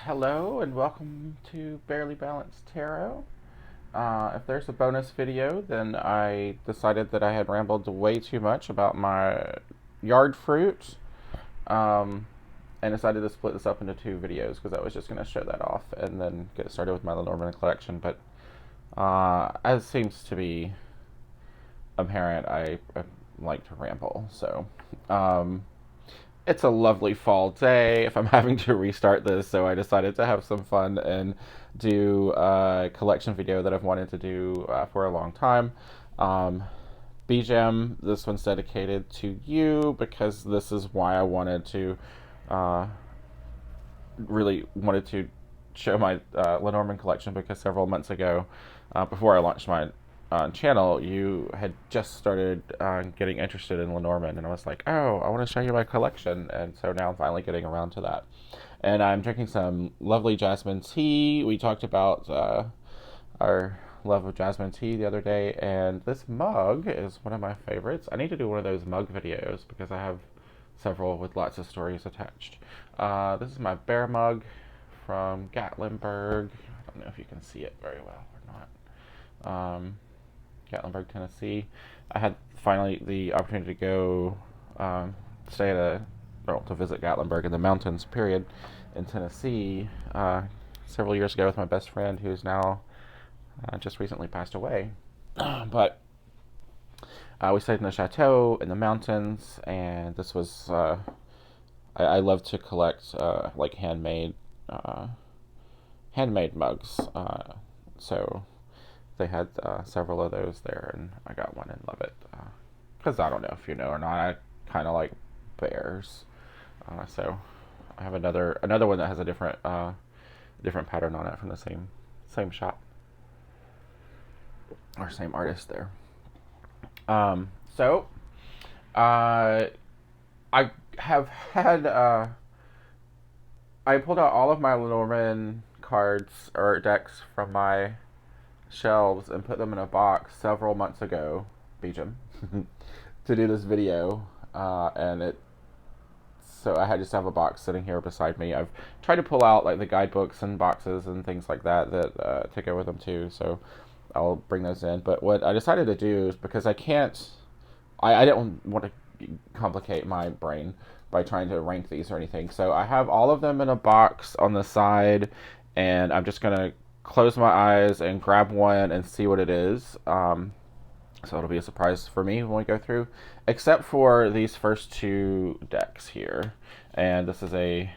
Hello and welcome to Barely Balanced Tarot. If there's a bonus video, then I decided that I had rambled way too much about my yard fruit, and decided to split this up into two videos because I was just going to show that off and then get started with my Lenormand collection. But as seems to be apparent, I like to ramble, so it's a lovely fall day if I'm having to restart this, so I decided to have some fun and do a collection video that I've wanted to do for a long time. BGM, this one's dedicated to you because this is why I wanted to, really wanted to show my Lenormand collection, because several months ago, before I launched my channel, you had just started getting interested in Lenormand, and I was like, oh, I want to show you my collection, and so now I'm finally getting around to that. And I'm drinking some lovely jasmine tea. We talked about our love of jasmine tea the other day, and this mug is one of my favorites. I need to do one of those mug videos because I have several with lots of stories attached. This is my bear mug from Gatlinburg. I don't know if you can see it very well or not. Gatlinburg, Tennessee. I had finally the opportunity to go stay at to visit Gatlinburg in the mountains, period, in Tennessee several years ago with my best friend, who's now just recently passed away. But we stayed in a chateau in the mountains, and this was I love to collect like handmade mugs. So they had several of those there, and I got one and love it. Because I don't know if you know or not, I kind of like bears. So I have another one that has a different pattern on it from the same shop or same artist there. So I have had I pulled out all of my Lenormand cards or decks from my shelves and put them in a box several months ago, Beecham, to do this video, and so I had just have a box sitting here beside me. I've tried to pull out like the guidebooks and boxes and things like that to go with them too, so I'll bring those in. But what I decided to do is, because I didn't want to complicate my brain by trying to rank these or anything, so I have all of them in a box on the side, and I'm just gonna close my eyes and grab one and see what it is. So it'll be a surprise for me when we go through, except for these first two decks here. And this is the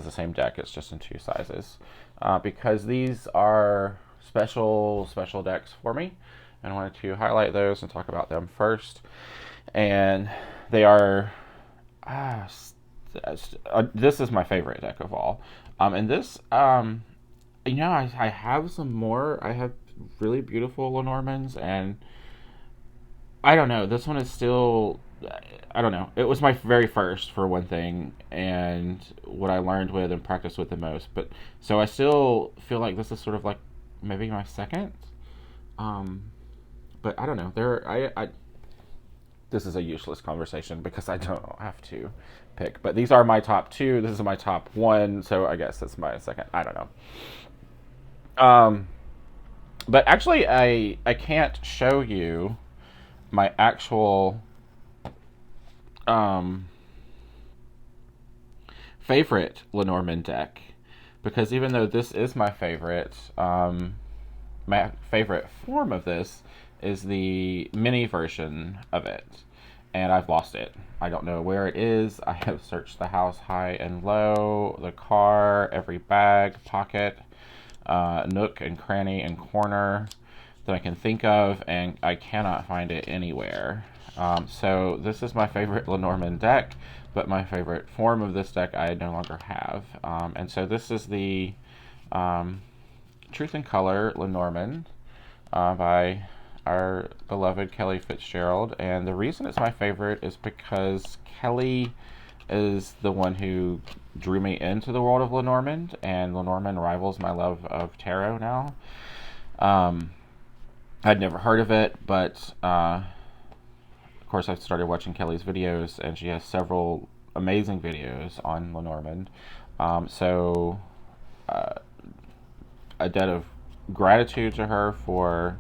same deck. It's just in two sizes, because these are special decks for me, and I wanted to highlight those and talk about them first. And they are this is my favorite deck of all. And this I have some more. I have really beautiful Lenormands, and I don't know. This one is still, I don't know. It was my very first, for one thing, and what I learned with and practiced with the most. But so I still feel like this is sort of like maybe my second. But I don't know. This is a useless conversation because I don't have to pick. But these are my top two. This is my top one, so I guess it's my second. I don't know. But actually, I can't show you my actual favorite Lenormand deck, because even though this is my favorite form of this is the mini version of it, and I've lost it. I don't know where it is. I have searched the house high and low, the car, every bag, pocket, nook and cranny and corner that I can think of, and I cannot find it anywhere. So this is my favorite Lenormand deck, but my favorite form of this deck I no longer have. And so this is the Truth in Color Lenormand by our beloved Kelly Fitzgerald. And the reason it's my favorite is because Kelly is the one who drew me into the world of Lenormand, and Lenormand rivals my love of tarot now. I'd never heard of it, but of course I started watching Kelly's videos, and she has several amazing videos on Lenormand. So a debt of gratitude to her for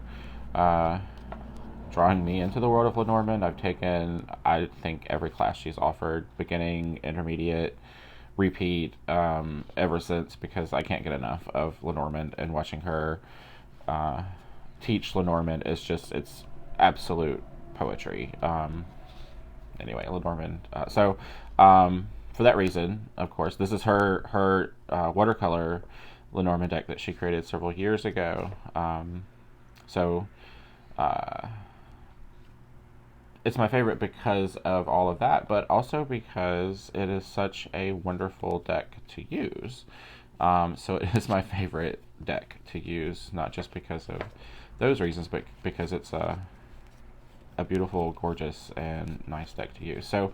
drawing me into the world of Lenormand. I've taken, I think, every class she's offered, beginning, intermediate, repeat, ever since, because I can't get enough of Lenormand, and watching her teach Lenormand is just, it's absolute poetry. Anyway, Lenormand. For that reason, of course, this is her watercolor Lenormand deck that she created several years ago. So it's my favorite because of all of that, but also because it is such a wonderful deck to use. So it is my favorite deck to use, not just because of those reasons, but because it's a beautiful, gorgeous, and nice deck to use. So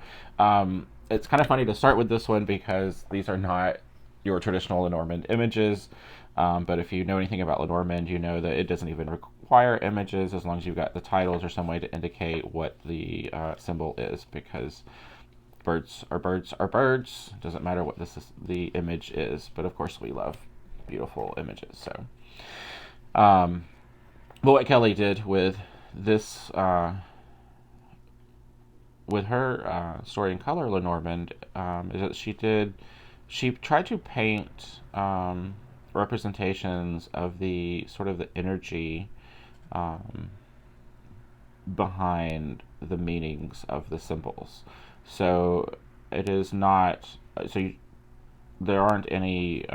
it's kind of funny to start with this one because these are not your traditional Lenormand images. But if you know anything about Lenormand, you know that it doesn't even require images as long as you've got the titles or some way to indicate what the symbol is, because birds are birds are birds. Doesn't matter what the image is. But of course, we love beautiful images. So, but what Kelly did with this, with her story in color Lenormand, is that she tried to paint representations of the sort of the energy behind the meanings of the symbols. So it is not, there aren't any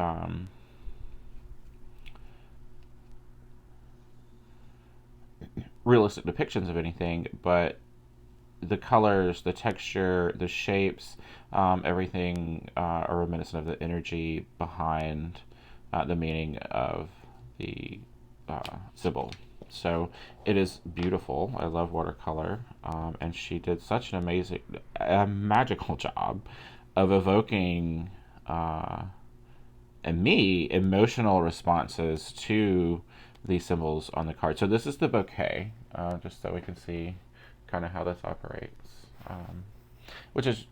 realistic depictions of anything, but the colors, the texture, the shapes, everything are reminiscent of the energy behind the meaning of the symbol. So it is beautiful. I love watercolor, and she did such an amazing, magical job of evoking, in me, emotional responses to the symbols on the card. So this is the bouquet, just so we can see kind of how this operates, which is,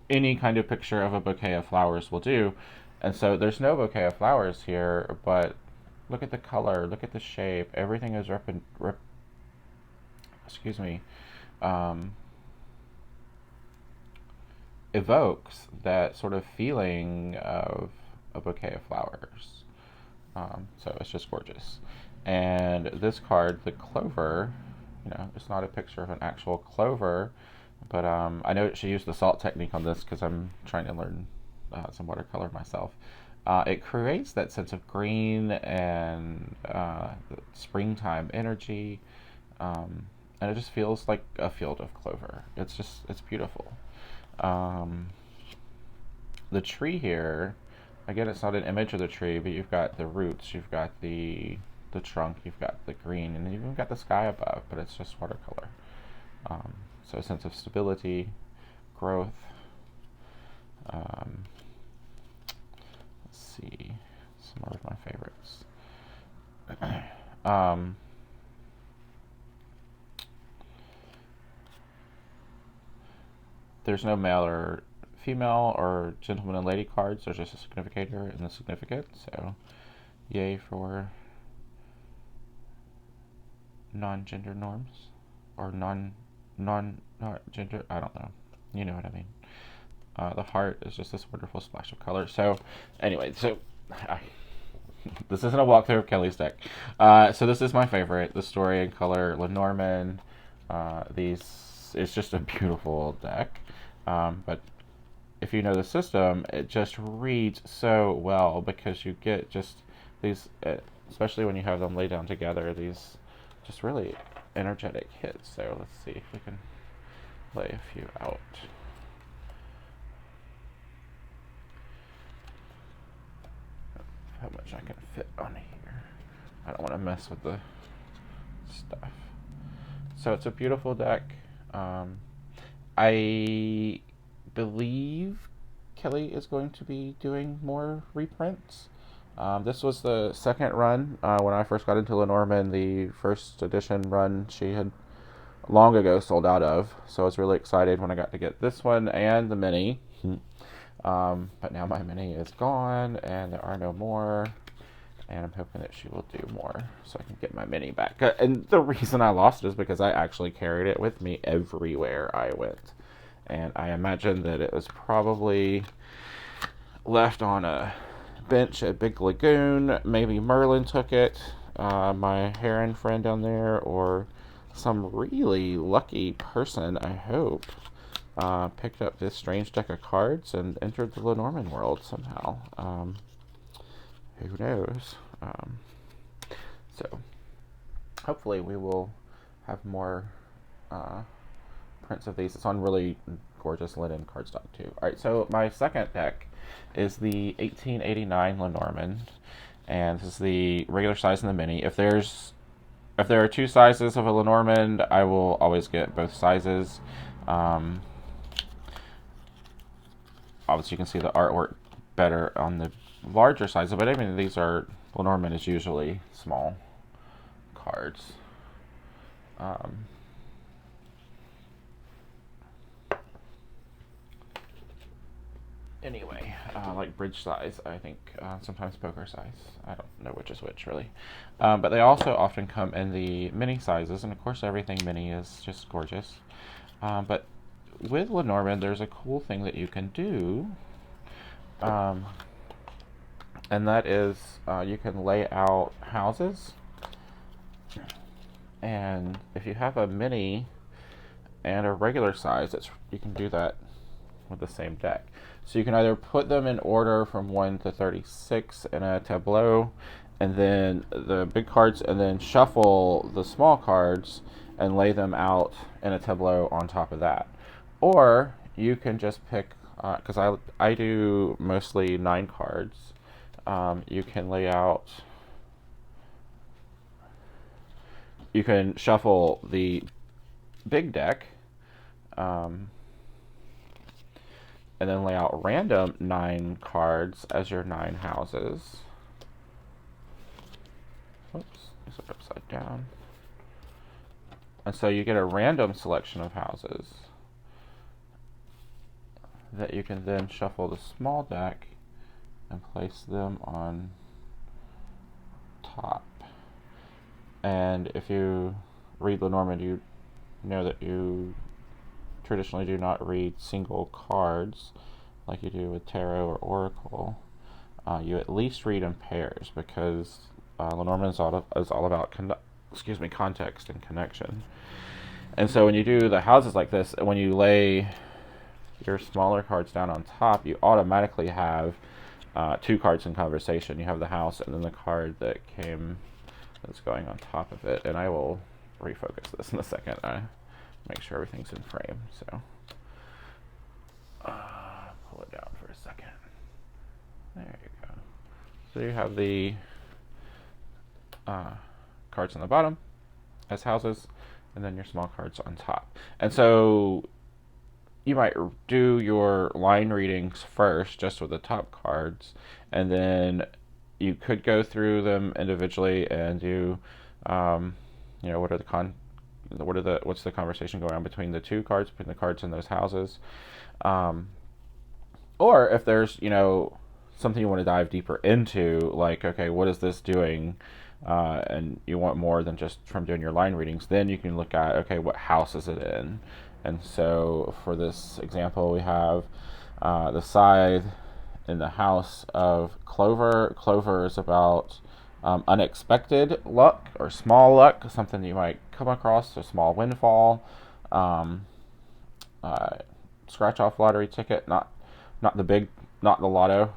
any kind of picture of a bouquet of flowers will do. And so there's no bouquet of flowers here, but look at the color, look at the shape, everything is evokes that sort of feeling of a bouquet of flowers. So it's just gorgeous. And this card, the Clover, it's not a picture of an actual clover, but I know she used the salt technique on this because I'm trying to learn some watercolor myself. It creates that sense of green and springtime energy, and it just feels like a field of clover. It's beautiful. The tree here, again, it's not an image of the tree, but you've got the roots, you've got the trunk, you've got the green, and you've even got the sky above, but it's just watercolor. So a sense of stability, growth. Let's see, some more of my favorites. There's no male or female or gentleman and lady cards. There's just a significator and the significant. So, yay for non-gender norms, or non-gender. I don't know. You know what I mean. The heart is just this wonderful splash of color. So, anyway, this isn't a walkthrough of Kelly's deck. So this is my favorite, the story in color Lenormand. It's just a beautiful deck. But if you know the system, it just reads so well because you get just these, especially when you have them laid down together, these just really energetic hits. So let's see if we can lay a few out. How much I can fit on here. I don't want to mess with the stuff. So it's a beautiful deck. I believe Kelly is going to be doing more reprints. This was the second run. When I first got into Lenormand, the first edition run she had long ago sold out of. So I was really excited when I got to get this one and the mini. But now my mini is gone, and there are no more. And I'm hoping that she will do more so I can get my mini back. And the reason I lost it is because I actually carried it with me everywhere I went. And I imagine that it was probably left on a bench at Big Lagoon. Maybe Merlin took it, my heron friend down there, or some really lucky person, I hope, picked up this strange deck of cards and entered the Lenormand world somehow. Who knows? So hopefully we will have more prints of these. It's on really gorgeous linen cardstock too. Alright, so my second deck is the 1889 Lenormand, and this is the regular size and the mini. If there are two sizes of a Lenormand, I will always get both sizes. Obviously you can see the artwork better on the larger size, but I mean Lenormand is usually small cards. Anyway, like bridge size, I think, sometimes poker size. I don't know which is which, really. But they also often come in the mini sizes, and of course everything mini is just gorgeous. But with Lenormand, there's a cool thing that you can do, and that is you can lay out houses. And if you have a mini and a regular size, you can do that with the same deck. So you can either put them in order from 1 to 36 in a tableau, and then the big cards, and then shuffle the small cards and lay them out in a tableau on top of that. Or you can just pick, because I do mostly 9 cards, you can lay out, you can shuffle the big deck, and then lay out random 9 cards as your 9 houses. Oops, these are upside down. And so you get a random selection of houses that you can then shuffle the small deck and place them on top. And if you read Lenormand, you know that you traditionally do not read single cards like you do with tarot or oracle. You at least read in pairs, because Lenormand is all about context and connection. And so when you do the houses like this, when you lay your smaller cards down on top, you automatically have 2 cards in conversation. You have the house and then the card that's going on top of it. And I will refocus this in a second. Make sure everything's in frame. So pull it down for a second. There you go. So you have the cards on the bottom as houses, and then your small cards on top. And so you might do your line readings first, just with the top cards, and then you could go through them individually and do, what's the conversation going on between the 2 cards, between the cards in those houses, or if there's something you want to dive deeper into, like, okay, what is this doing? And you want more than just from doing your line readings, then you can look at, okay, what house is it in? And so for this example, we have the scythe in the house of Clover. Clover is about unexpected luck or small luck, something you might come across, a small windfall, scratch off lottery ticket, not the lotto,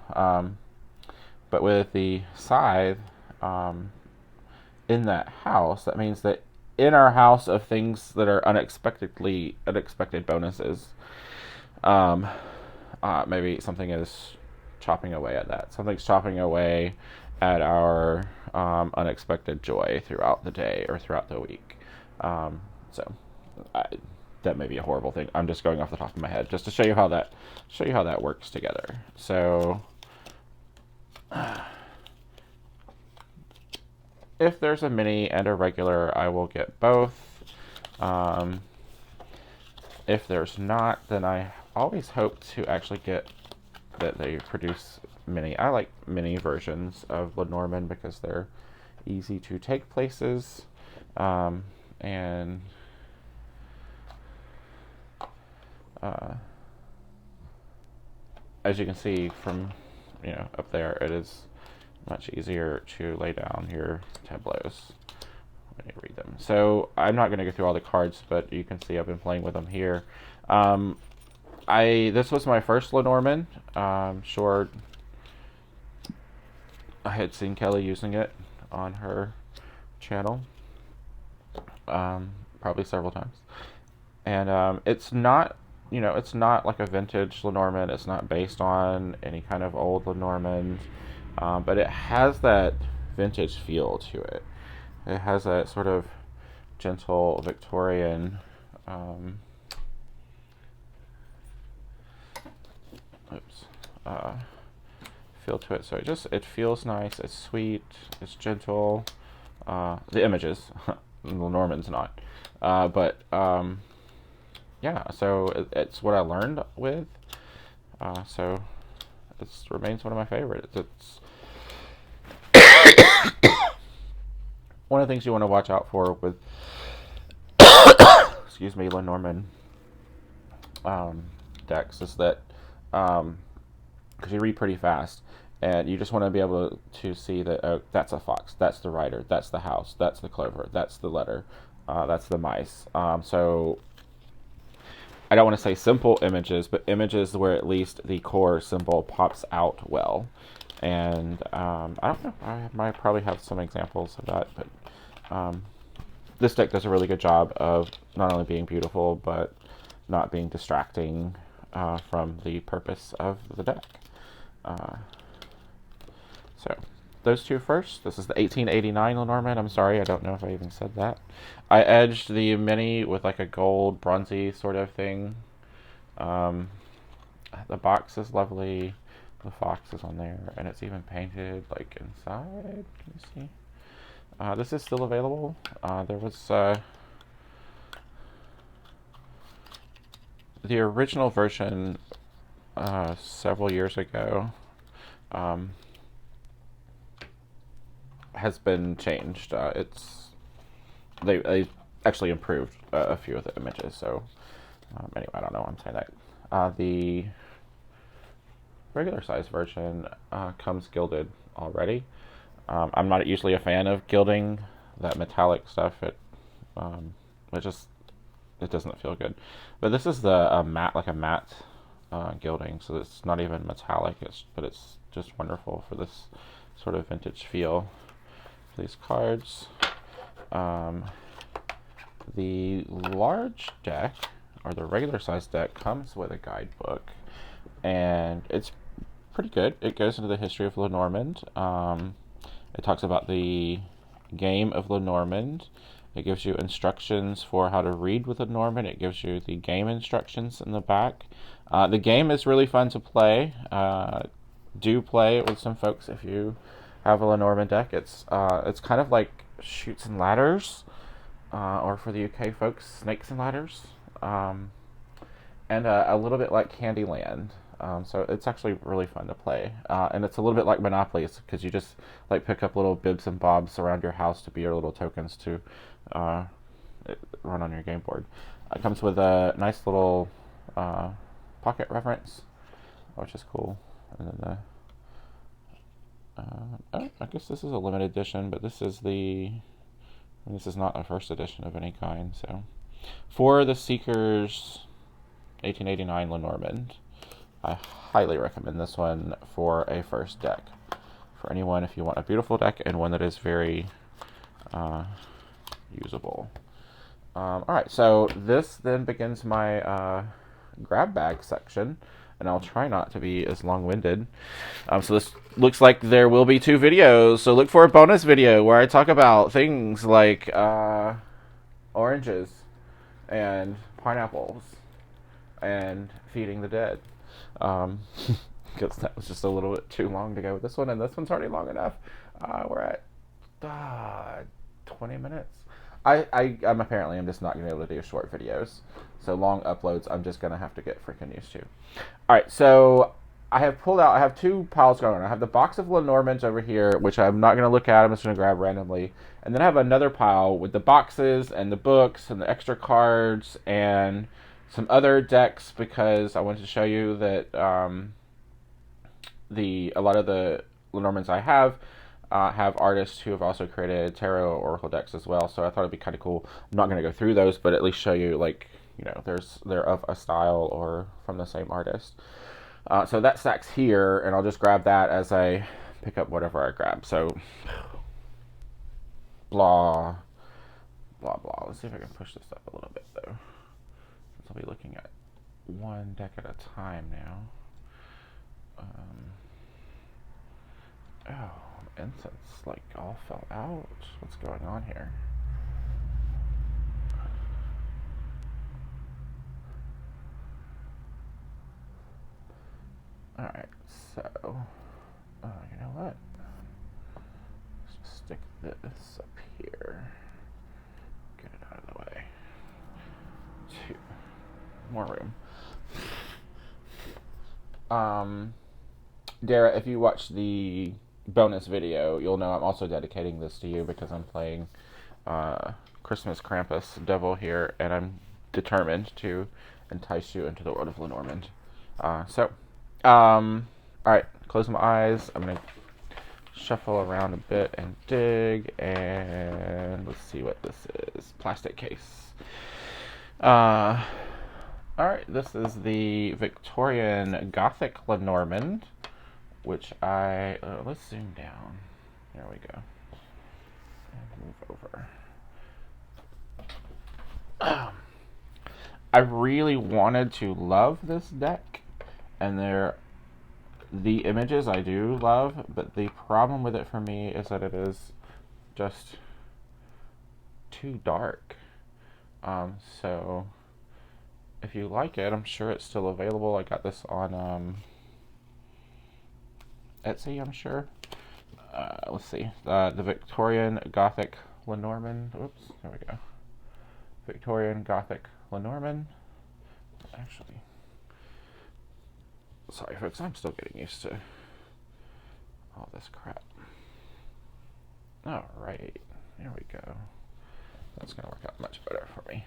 but with the scythe in that house, that means that in our house of things that are unexpected bonuses, maybe something is chopping away at that. Something's chopping away at our unexpected joy throughout the day or throughout the week. That may be a horrible thing. I'm just going off the top of my head just to show you how that works together. So if there's a mini and a regular, I will get both. If there's not, then I always hoped to actually get that they produce mini. I like mini versions of Lenormand because they're easy to take places, and as you can see from up there, it is much easier to lay down your tableaus when you read them. So I'm not going to go through all the cards, but you can see I've been playing with them here. This was my first Lenormand. Sure, I had seen Kelly using it on her channel, probably several times, and it's not, it's not like a vintage Lenormand. It's not based on any kind of old Lenormand, but it has that vintage feel to it. It has that sort of gentle Victorian feel to it. So it feels nice. It's sweet. It's gentle. The images, Lenormand's not, but yeah. So it's what I learned with. So it remains one of my favorites. It's one of the things you want to watch out for with excuse me, Lenormand decks is that because you read pretty fast, and you just want to be able to see that, oh, that's a fox, that's the rider, that's the house, that's the clover, that's the letter, that's the mice. So I don't want to say simple images, but images where at least the core symbol pops out well. And I don't know, I might probably have some examples of that, but this deck does a really good job of not only being beautiful, but not being distracting from the purpose of the deck. So those two first. This is the 1889 Lenormand. I'm sorry, I don't know if I even said that. I edged the mini with like a gold bronzy sort of thing. The box is lovely. The fox is on there, and it's even painted like inside. Can you see? This is still available. There was the original version several years ago has been changed. They actually improved a few of the images. So anyway, I don't know why I'm saying that. The regular size version comes gilded already. I'm not usually a fan of gilding, that metallic stuff. It doesn't feel good. But this is the matte, like a matte gilding, so it's not even metallic. But it's just wonderful for this sort of vintage feel. For these cards, the large deck or the regular size deck comes with a guidebook, and it's pretty good. It goes into the history of Lenormand. It talks about the game of Lenormand. It gives you instructions for how to read with Lenormand. It gives you the game instructions in the back. The game is really fun to play. Do play it with some folks if you have a Lenormand deck. It's kind of like Chutes and Ladders, or for the UK folks, Snakes and Ladders, and a little bit like Candyland. So it's actually really fun to play, and it's a little bit like Monopoly because you just like pick up little bibs and bobs around your house to be your little tokens to run on your game board. It comes with a nice little pocket reference, which is cool. And then I guess this is a limited edition, but this is not a first edition of any kind. So for the Seekers 1889 Lenormand, I highly recommend this one for a first deck. For anyone, if you want a beautiful deck and one that is very usable. Alright, so this then begins my grab bag section, and I'll try not to be as long-winded. So this looks like there will be 2 videos, so look for a bonus video where I talk about things like oranges and pineapples and feeding the dead. Because that was just a little bit too long to go with this one, and this one's already long enough. We're at 20 minutes. I'm apparently I'm just not going to be able to do short videos. So long uploads, I'm just going to have to get freaking used to. All right, so I have pulled out, I have two piles going on. I have the box of Lenormands over here, which I'm not going to look at. I'm just going to grab randomly. And then I have another pile with the boxes and the books and the extra cards and some other decks, because I wanted to show you that a lot of the Lenormands I have artists who have also created tarot or oracle decks as well. So I thought it'd be kind of cool. I'm not going to go through those, but at least show you, like, you know, they're of a style or from the same artist. So that stack's here, and I'll just grab that as I pick up whatever I grab. So blah, blah, blah. Let's see if I can push this up a little bit, though. Since I'll be looking at one deck at a time now. Oh, incense, like, all fell out. What's going on here? Alright, so, you know what? Let's just stick this up here. Get it out of the way. 2. More room. Dara, if you watch the bonus video, you'll know I'm also dedicating this to you, because I'm playing Christmas Krampus Devil here, and I'm determined to entice you into the world of Lenormand. Alright, close my eyes. I'm going to shuffle around a bit and dig, and let's see what this is. Plastic case. Alright, this is the Victorian Gothic Lenormand, which let's zoom down. There we go. And move over. I really wanted to love this deck, and the images I do love, but the problem with it for me is that it is just too dark. So if you like it, I'm sure it's still available. I got this on Etsy, I'm sure. Let's see. The Victorian Gothic Lenormand. Oops, there we go. Victorian Gothic Lenormand. Actually, sorry folks, I'm still getting used to all this crap. Alright, there we go. That's going to work out much better for me.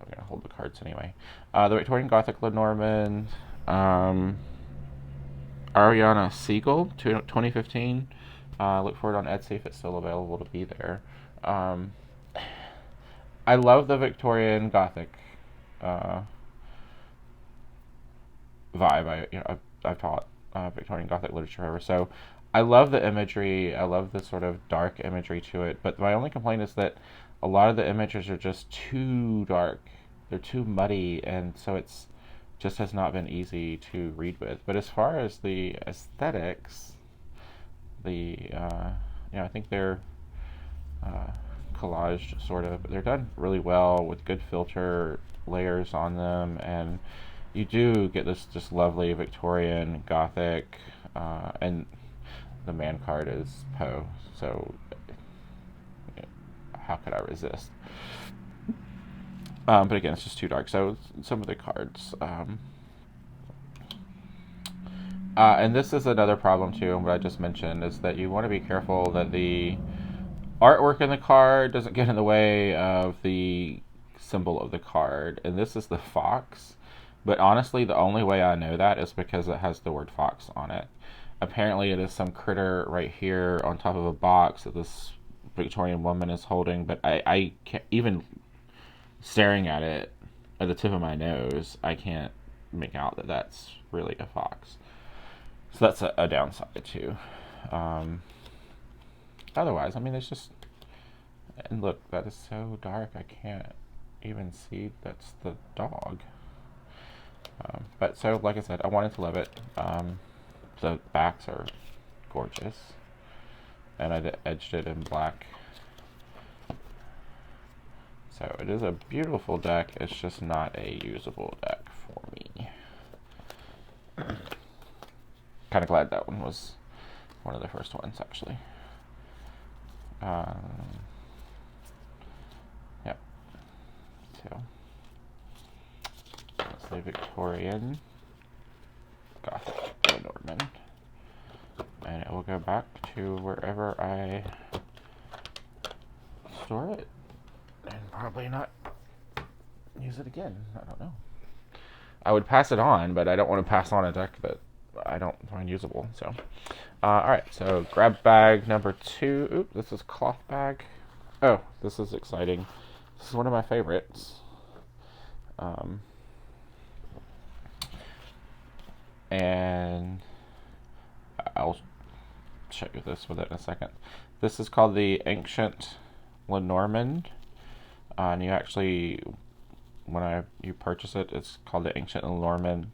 I'm going to hold the cards anyway. The Victorian Gothic Lenormand. Ariana Siegel, 2015. Look for it on Etsy if it's still available to be there. I love the Victorian Gothic vibe. I've taught Victorian Gothic literature forever, so I love the imagery. I love the sort of dark imagery to it. But my only complaint is that a lot of the images are just too dark. They're too muddy, and so it's just has not been easy to read with. But as far as the aesthetics, I think they're collaged, sort of. They're done really well with good filter layers on them, and you do get this just lovely Victorian Gothic, and the man card is Poe, so how could I resist? But again, it's just too dark. So some of the cards, and this is another problem too, and what I just mentioned is that you want to be careful that the artwork in the card doesn't get in the way of the symbol of the card. And this is the fox, but honestly the only way I know that is because it has the word fox on it. Apparently it is some critter right here on top of a box that this Victorian woman is holding, but I can't, even staring at it at the tip of my nose, I can't make out that that's really a fox. So that's a downside too. Otherwise, I mean, it's just, and look, that is so dark, I can't even see that's the dog. But so, like I said, I wanted to love it. The backs are gorgeous, and I edged it in black. So it is a beautiful deck, it's just not a usable deck for me. Kind of glad that one was one of the first ones, actually. So let's say Victorian Gothic Lenormand. And it will go back to wherever I store it. And probably not use it again. I don't know. I would pass it on, but I don't want to pass on a deck that I don't find usable. So, alright, so grab bag number 2. Oop, this is cloth bag. Oh, this is exciting. This is one of my favorites. And I'll show you this with it in a second. This is called the Ancient Lenormand. And you actually, when you purchase it, it's called the Ancient Lenormand.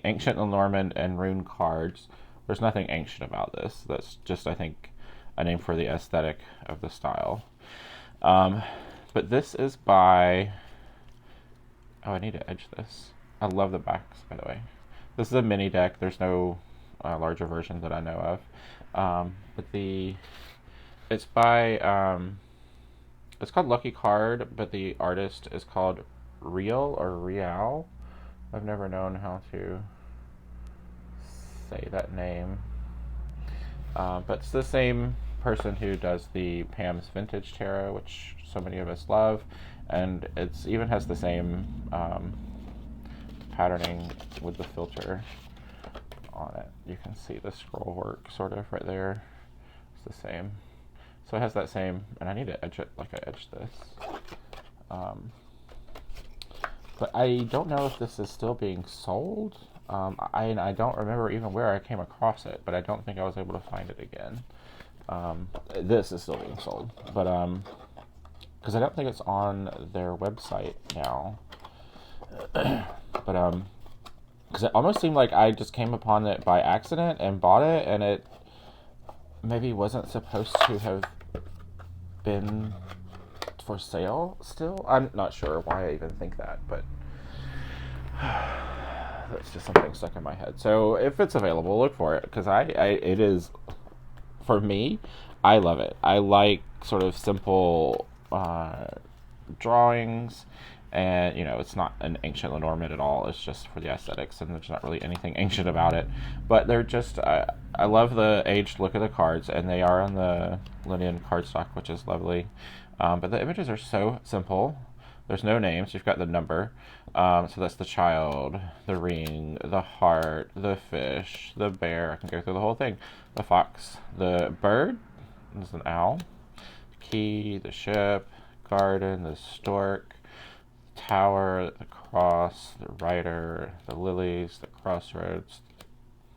Ancient Lenormand and Rune cards. There's nothing ancient about this. That's just, I think, a name for the aesthetic of the style. But this is by... Oh, I need to edge this. I love the backs, by the way. This is a mini deck. There's no larger version that I know of. But it's by... it's called Lucky Card, but the artist is called Real. I've never known how to say that name. But it's the same person who does the Pam's Vintage Tarot, which so many of us love. And it even has the same patterning with the filter on it. You can see the scroll work sort of right there. It's the same. So it has that same, and I need to edge it like I edged this. But I don't know if this is still being sold. I don't remember even where I came across it, but I don't think I was able to find it again. This is still being sold, but because I don't think it's on their website now. But because it almost seemed like I just came upon it by accident and bought it, and it maybe wasn't supposed to have been for sale still. I'm not sure why I even think that, but that's just something stuck in my head. So if it's available, look for it, because it is, for me, I love it. I like sort of simple drawings, and it's not an ancient Lenormand at all. It's just for the aesthetics, and there's not really anything ancient about it. But they're just, I love the aged look of the cards, and they are on the Linen cardstock, which is lovely. But the images are so simple. There's no names. You've got the number. So that's the child, the ring, the heart, the fish, the bear. I can go through the whole thing. The fox, the bird. This is an owl. Key, the ship, garden, the stork, the tower, the cross, the rider, the lilies, the crossroads,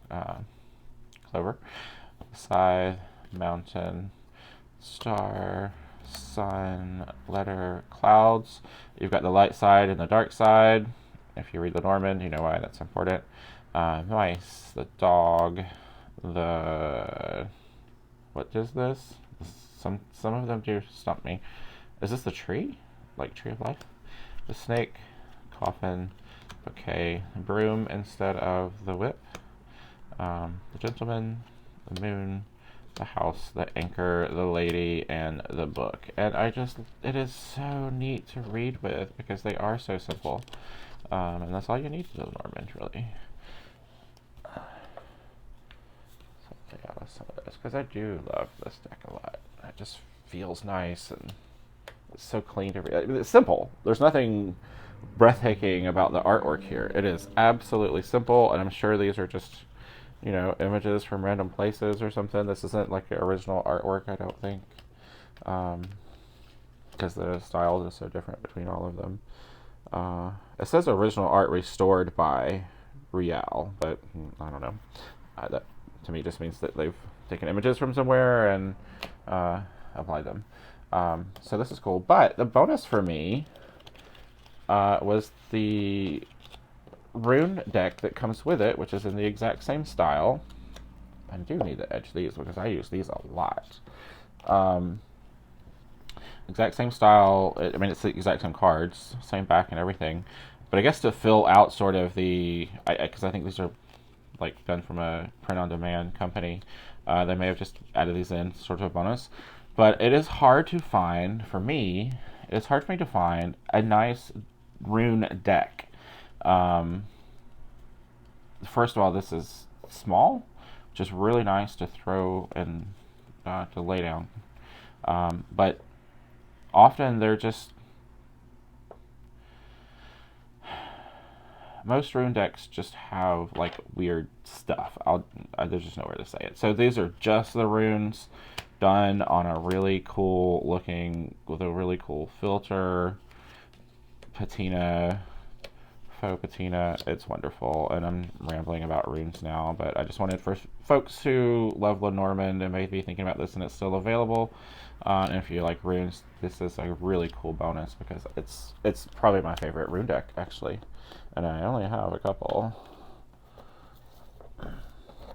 Clover, the scythe, mountain, star, sun, letter, clouds. You've got the light side and the dark side. If you read Lenormand, you know why that's important. Mice, the dog, the... What is this? Some of them do stump me. Is this the tree? Like Tree of Life? The snake, coffin, bouquet, broom instead of the whip. The gentleman, the moon, the house, the anchor, the lady, and the book. And it is so neat to read with because they are so simple. And that's all you need to do Lenormand, really. Something out of some of this, because I do love this deck a lot. It just feels nice, and it's so clean to read. I mean, it's simple. There's nothing breathtaking about the artwork here. It is absolutely simple, and I'm sure these are just images from random places or something. This isn't like the original artwork, I don't think, because the styles are so different between all of them. It says original art restored by Real, but I don't know. That to me just means that they've taken images from somewhere and applied them. So this is cool. But the bonus for me was the Rune Deck that comes with it, which is in the exact same style. I do need to edge these because I use these a lot. Exact same style. I mean, it's the exact same cards, same back and everything. But I guess to fill out sort of because I think these are like done from a print-on-demand company, they may have just added these in sort of a bonus. But it is hard to find, for me, it's hard for me to find a nice Rune Deck. First of all, this is small, which is really nice to throw and to lay down. But often they're just... Most rune decks just have like weird stuff. There's just nowhere to say it. So these are just the runes done on a really cool looking, with a really cool filter, patina, faux patina. It's wonderful. And I'm rambling about runes now, but I just wanted for folks who love Lenormand and may be thinking about this and it's still available. And if you like runes, this is a really cool bonus because it's probably my favorite rune deck actually. And I only have a couple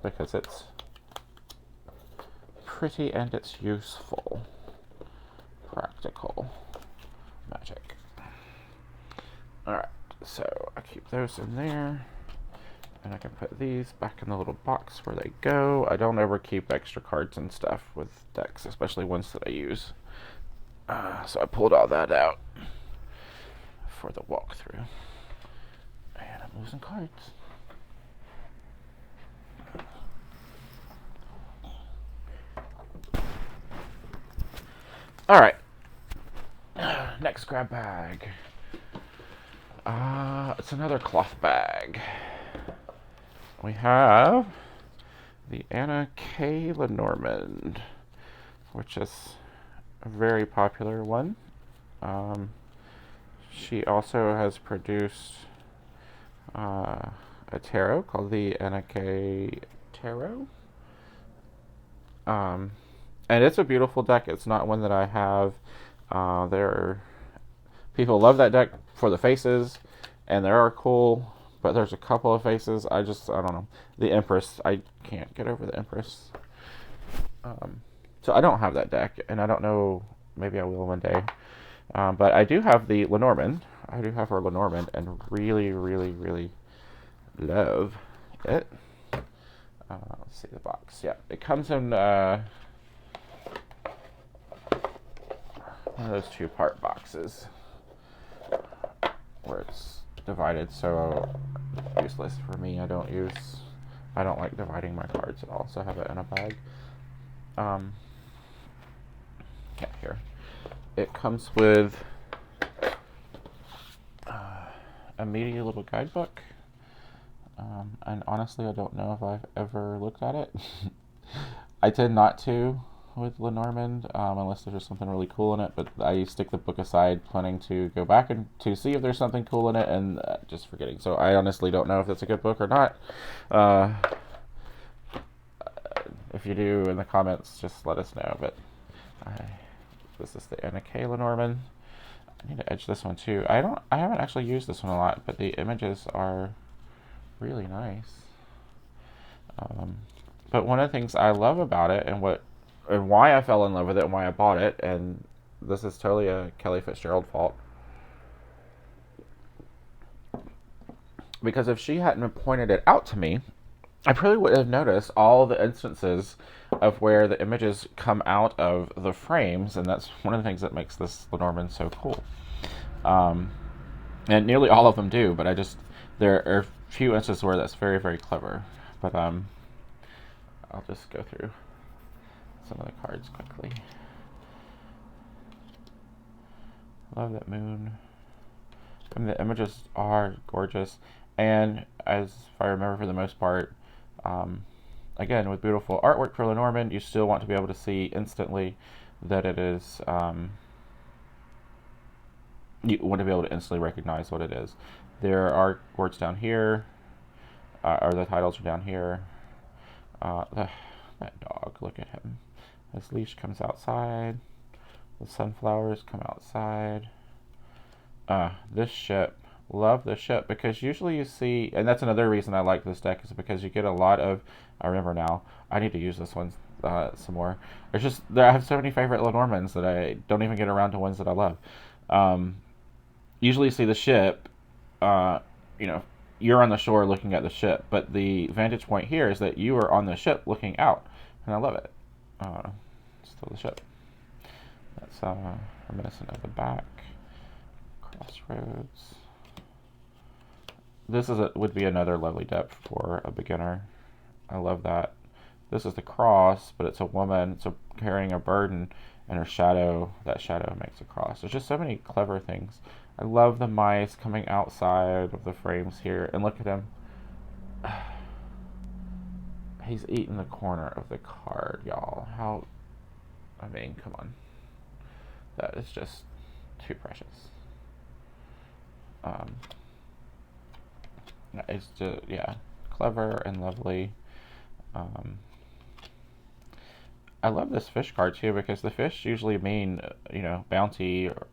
because it's pretty and it's useful. Practical magic. Alright, so I keep those in there. And I can put these back in the little box where they go. I don't ever keep extra cards and stuff with decks, especially ones that I use. So I pulled all that out for the walkthrough. And I'm losing cards. Alright. Next grab bag. It's another cloth bag. We have the K Lenormand, which is a very popular one. She also has produced a tarot called the K Tarot. And it's a beautiful deck. It's not one that I have. People love that deck for the faces, and they are cool, but there's a couple of faces I don't know. The Empress, I can't get over the Empress. So I don't have that deck, and I don't know, maybe I will one day. But I do have the Lenormand. I do have her Lenormand, and really, really, really love it. Let's see the box. Yeah, it comes in one of those two-part boxes where it's divided, so useless for me. I don't like dividing my cards at all, so I have it in a bag. Yeah, here. It comes with a Medea little guidebook. And honestly, I don't know if I've ever looked at it. I tend not to with Lenormand, unless there's just something really cool in it, but I stick the book aside planning to go back and to see if there's something cool in it, and just forgetting. So I honestly don't know if it's a good book or not. If you do, in the comments, just let us know. But this is the K Lenormand. I need to edge this one too. I haven't actually used this one a lot, but the images are really nice. But one of the things I love about it, and why I fell in love with it, and why I bought it, and this is totally a Kelly Fitzgerald fault, because if she hadn't pointed it out to me, I probably would have noticed all the instances of where the images come out of the frames, and that's one of the things that makes this Lenormand so cool. And nearly all of them do, but there are a few instances where that's very, very clever. But I'll just go through some of the cards quickly. Love that moon. I mean, the images are gorgeous, and as if I remember, for the most part, again, with beautiful artwork for Lenormand, you still want to be able to see instantly that it is. You want to be able to instantly recognize what it is. There are words down here, or the titles are down here. That dog, look at him. His leash comes outside. The sunflowers come outside. This ship. Love this ship, because usually you see, and that's another reason I like this deck, is because you get a lot of, I remember now, I need to use this one some more. I have so many favorite Lenormands that I don't even get around to ones that I love. Usually you see the ship, you're on the shore looking at the ship, but the vantage point here is that you are on the ship looking out, and I love it. Still the ship. That's reminiscent of the back. Crossroads. This would be another lovely depth for a beginner. I love that. This is the cross, but it's a woman. It's carrying a burden, and her shadow, that shadow makes a cross. There's just so many clever things. I love the mice coming outside of the frames here, and look at him. He's eating the corner of the card, y'all. I mean, come on. That is just too precious. It's just, yeah, clever and lovely. I love this fish card too, because the fish usually mean, bounty or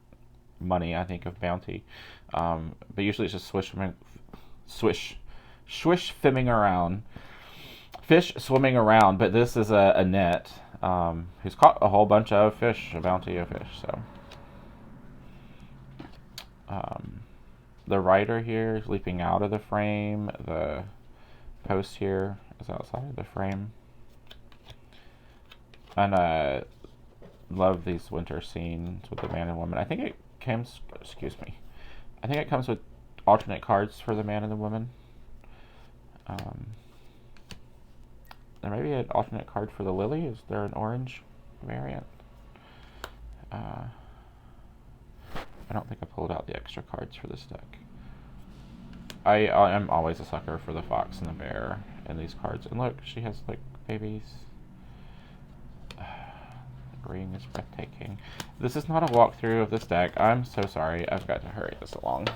money. I think of bounty, but usually it's just swish swimming around, fish swimming around. But this is a net who's caught a whole bunch of fish, a bounty of fish. So the rider here is leaping out of the frame. The post here is outside of the frame. And I love these winter scenes with the man and woman. I think it comes, I think it comes with alternate cards for the man and the woman. There may be an alternate card for the lily. Is there an orange variant? I don't think I pulled out the extra cards for this deck. I'm always a sucker for the fox and the bear in these cards. And look, she has like babies. Green is breathtaking. This is not a walkthrough of this deck. I'm so sorry. I've got to hurry this along.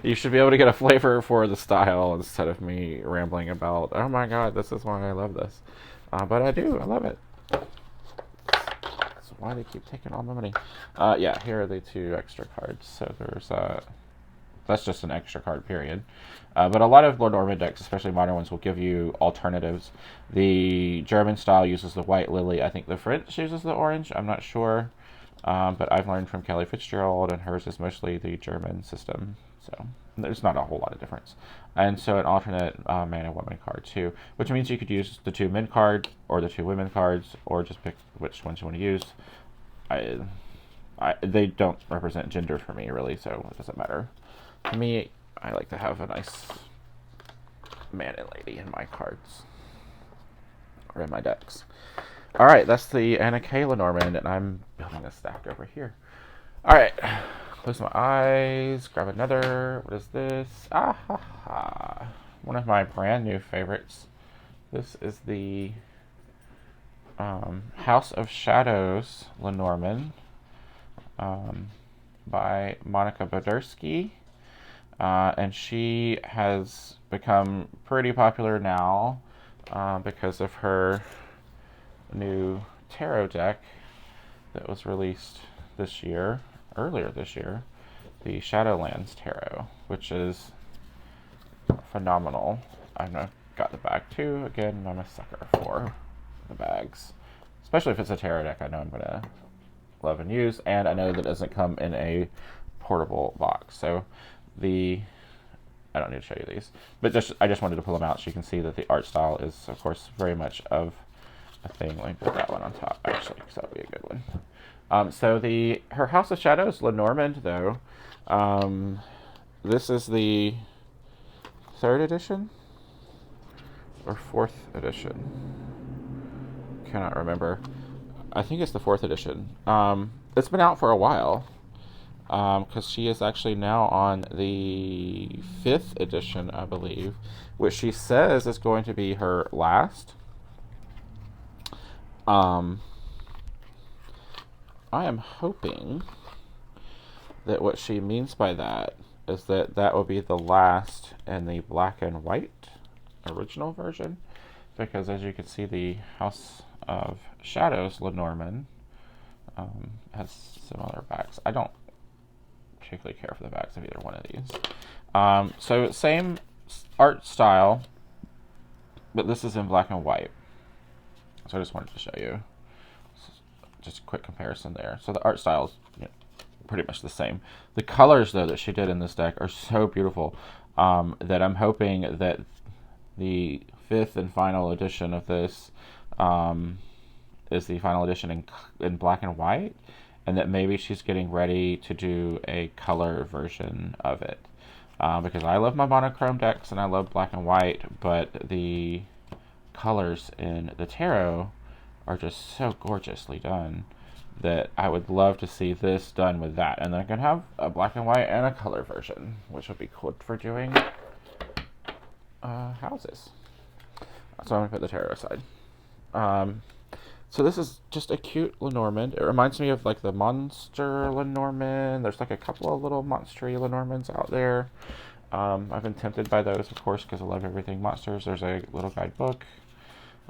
You should be able to get a flavor for the style instead of me rambling about, oh my god, this is why I love this. But I do. I love it. That's why they keep taking all my money. Yeah, here are the two extra cards. So there's that's just an extra card, period. But a lot of Lenormand decks, especially modern ones, will give you alternatives. The German style uses the white lily. I think the French uses the orange. I'm not sure. But I've learned from Kelly Fitzgerald, and hers is mostly the German system. So there's not a whole lot of difference. And so an alternate man and woman card, too, which means you could use the two men card or the two women cards, or just pick which ones you want to use. They don't represent gender for me, really, so it doesn't matter. To me, I like to have a nice man and lady in my cards, or in my decks. Alright, that's the Anna K Lenormand, and I'm building a stack over here. Alright, close my eyes, grab another. What is this? One of my brand new favorites. This is the House of Shadows Lenormand by Monica Bodersky. And she has become pretty popular now because of her new tarot deck that was released earlier this year, the Shadowlands Tarot, which is phenomenal. I've got the bag too. Again, I'm a sucker for the bags, especially if it's a tarot deck I know I'm going to love and use, and I know that it doesn't come in a portable box. So I don't need to show you these, but I just wanted to pull them out so you can see that the art style is, of course, very much of a thing. Let me put that one on top, actually, because that would be a good one. So her House of Shadows Lenormand, though, this is the 3rd edition or 4th edition. Cannot remember. I think it's the 4th edition. It's been out for a while. Because she is actually now on the 5th edition, I believe, which she says is going to be her last. I am hoping that what she means by that is that will be the last in the black and white original version, because as you can see, the House of Shadows Lenormand has similar backs. I don't particularly care for the backs of either one of these. So same art style, but this is in black and white. So I just wanted to show you just a quick comparison there. So the art style is pretty much the same. The colors, though, that she did in this deck are so beautiful that I'm hoping that the 5th and final edition of this is the final edition in black and white, and that maybe she's getting ready to do a color version of it. Because I love my monochrome decks and I love black and white, but the colors in the tarot are just so gorgeously done that I would love to see this done with that. And then I can have a black and white and a color version, which would be cool for doing houses. So I'm going to put the tarot aside. So this is just a cute Lenormand. It reminds me of like the monster Lenormand. There's like a couple of little monstery Lenormands out there. I've been tempted by those, of course, because I love everything monsters. There's a little guidebook.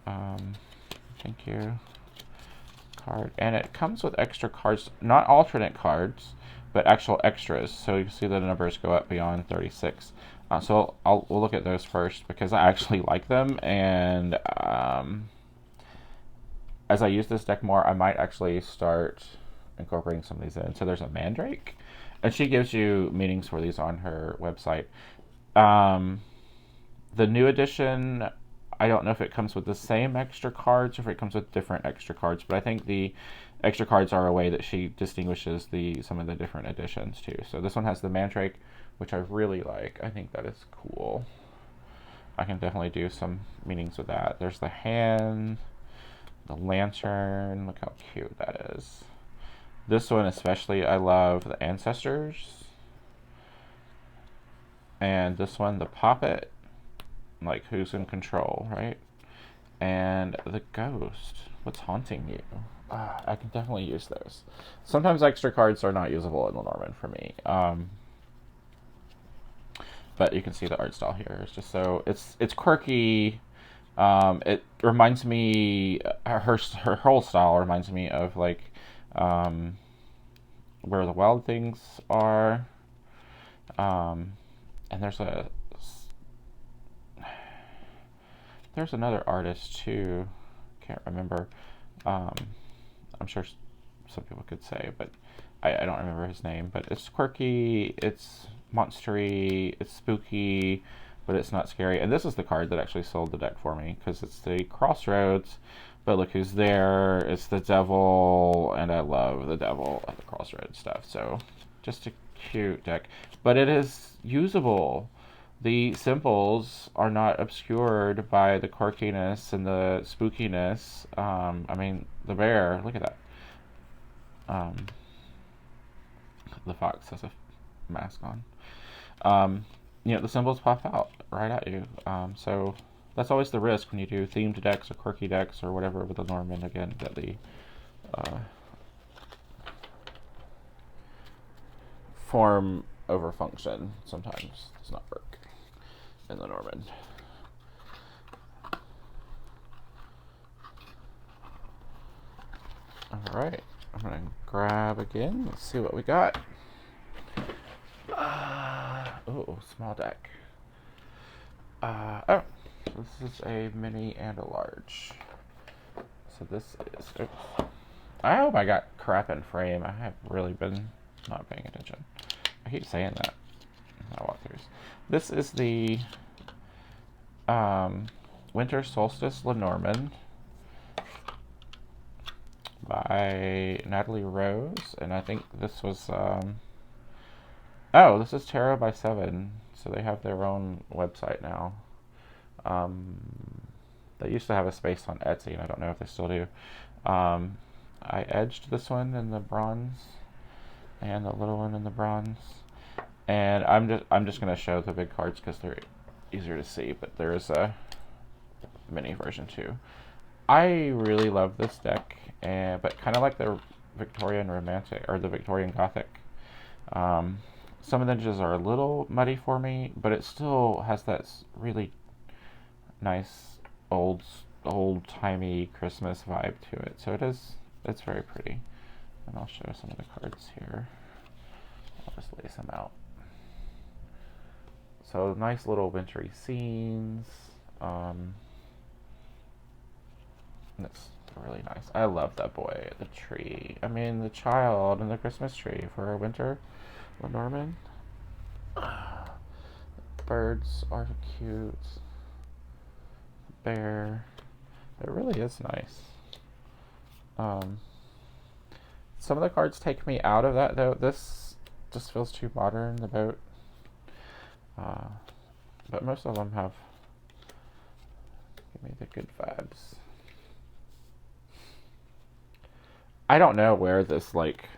Thank you. Card. And it comes with extra cards, not alternate cards, but actual extras. So you see the numbers go up beyond 36. So we'll look at those first because I actually like them, and as I use this deck more, I might actually start incorporating some of these in. So there's a Mandrake, and she gives you meanings for these on her website. The new edition, I don't know if it comes with the same extra cards or if it comes with different extra cards, but I think the extra cards are a way that she distinguishes some of the different editions too. So this one has the Mandrake, which I really like. I think that is cool. I can definitely do some meanings with that. There's the hand, the lantern. Look how cute that is. This one especially, I love the ancestors. And this one, the puppet. Like, who's in control, right? And the ghost. What's haunting you? I can definitely use those. Sometimes extra cards are not usable in Lenormand for me. But you can see the art style here. It's just so it's quirky. It reminds me her whole style reminds me of like Where the Wild Things Are. And there's another artist too. Can't remember. I'm sure some people could say, but I don't remember his name. But it's quirky. It's monstery. It's spooky, but it's not scary. And this is the card that actually sold the deck for me because it's the Crossroads. But look who's there. It's the devil, and I love the devil at the Crossroads stuff. So just a cute deck. But it is usable. The symbols are not obscured by the quirkiness and the spookiness. I mean, the bear, look at that. The fox has a mask on. The symbols pop out right at you. So that's always the risk when you do themed decks or quirky decks or whatever with the Lenormand, again, that the form over function sometimes does not work in Lenormand. Alright, I'm going to grab again. Let's see what we got. Oh, small deck. This is a mini and a large. So this is... Oops. I hope I got crap in frame. I have really been not paying attention. I keep saying that in my walkthroughs. This is the Winter Solstice Lenormand by Natalie Rose, and I think this was this is Tarot by 7, so they have their own website now. They used to have a space on Etsy, and I don't know if they still do. I edged this one in the bronze and the little one in the bronze, and I'm just gonna show the big cards because they're easier to see, but there is a mini version too. I really love this deck, but kind of like the Victorian Romantic or the Victorian Gothic. Some of the images are a little muddy for me, but it still has that really nice old-timey Christmas vibe to it. So it's very pretty. And I'll show some of the cards here. I'll just lace them out. So nice little wintry scenes. It's really nice. I love that boy, the tree. I mean, the child and the Christmas tree for a winter Lenormand. Birds are cute. Bear. It really is nice. Um, some of the cards take me out of that, though. This just feels too modern, the boat. But most of them give me the good vibes. I don't know where this, like,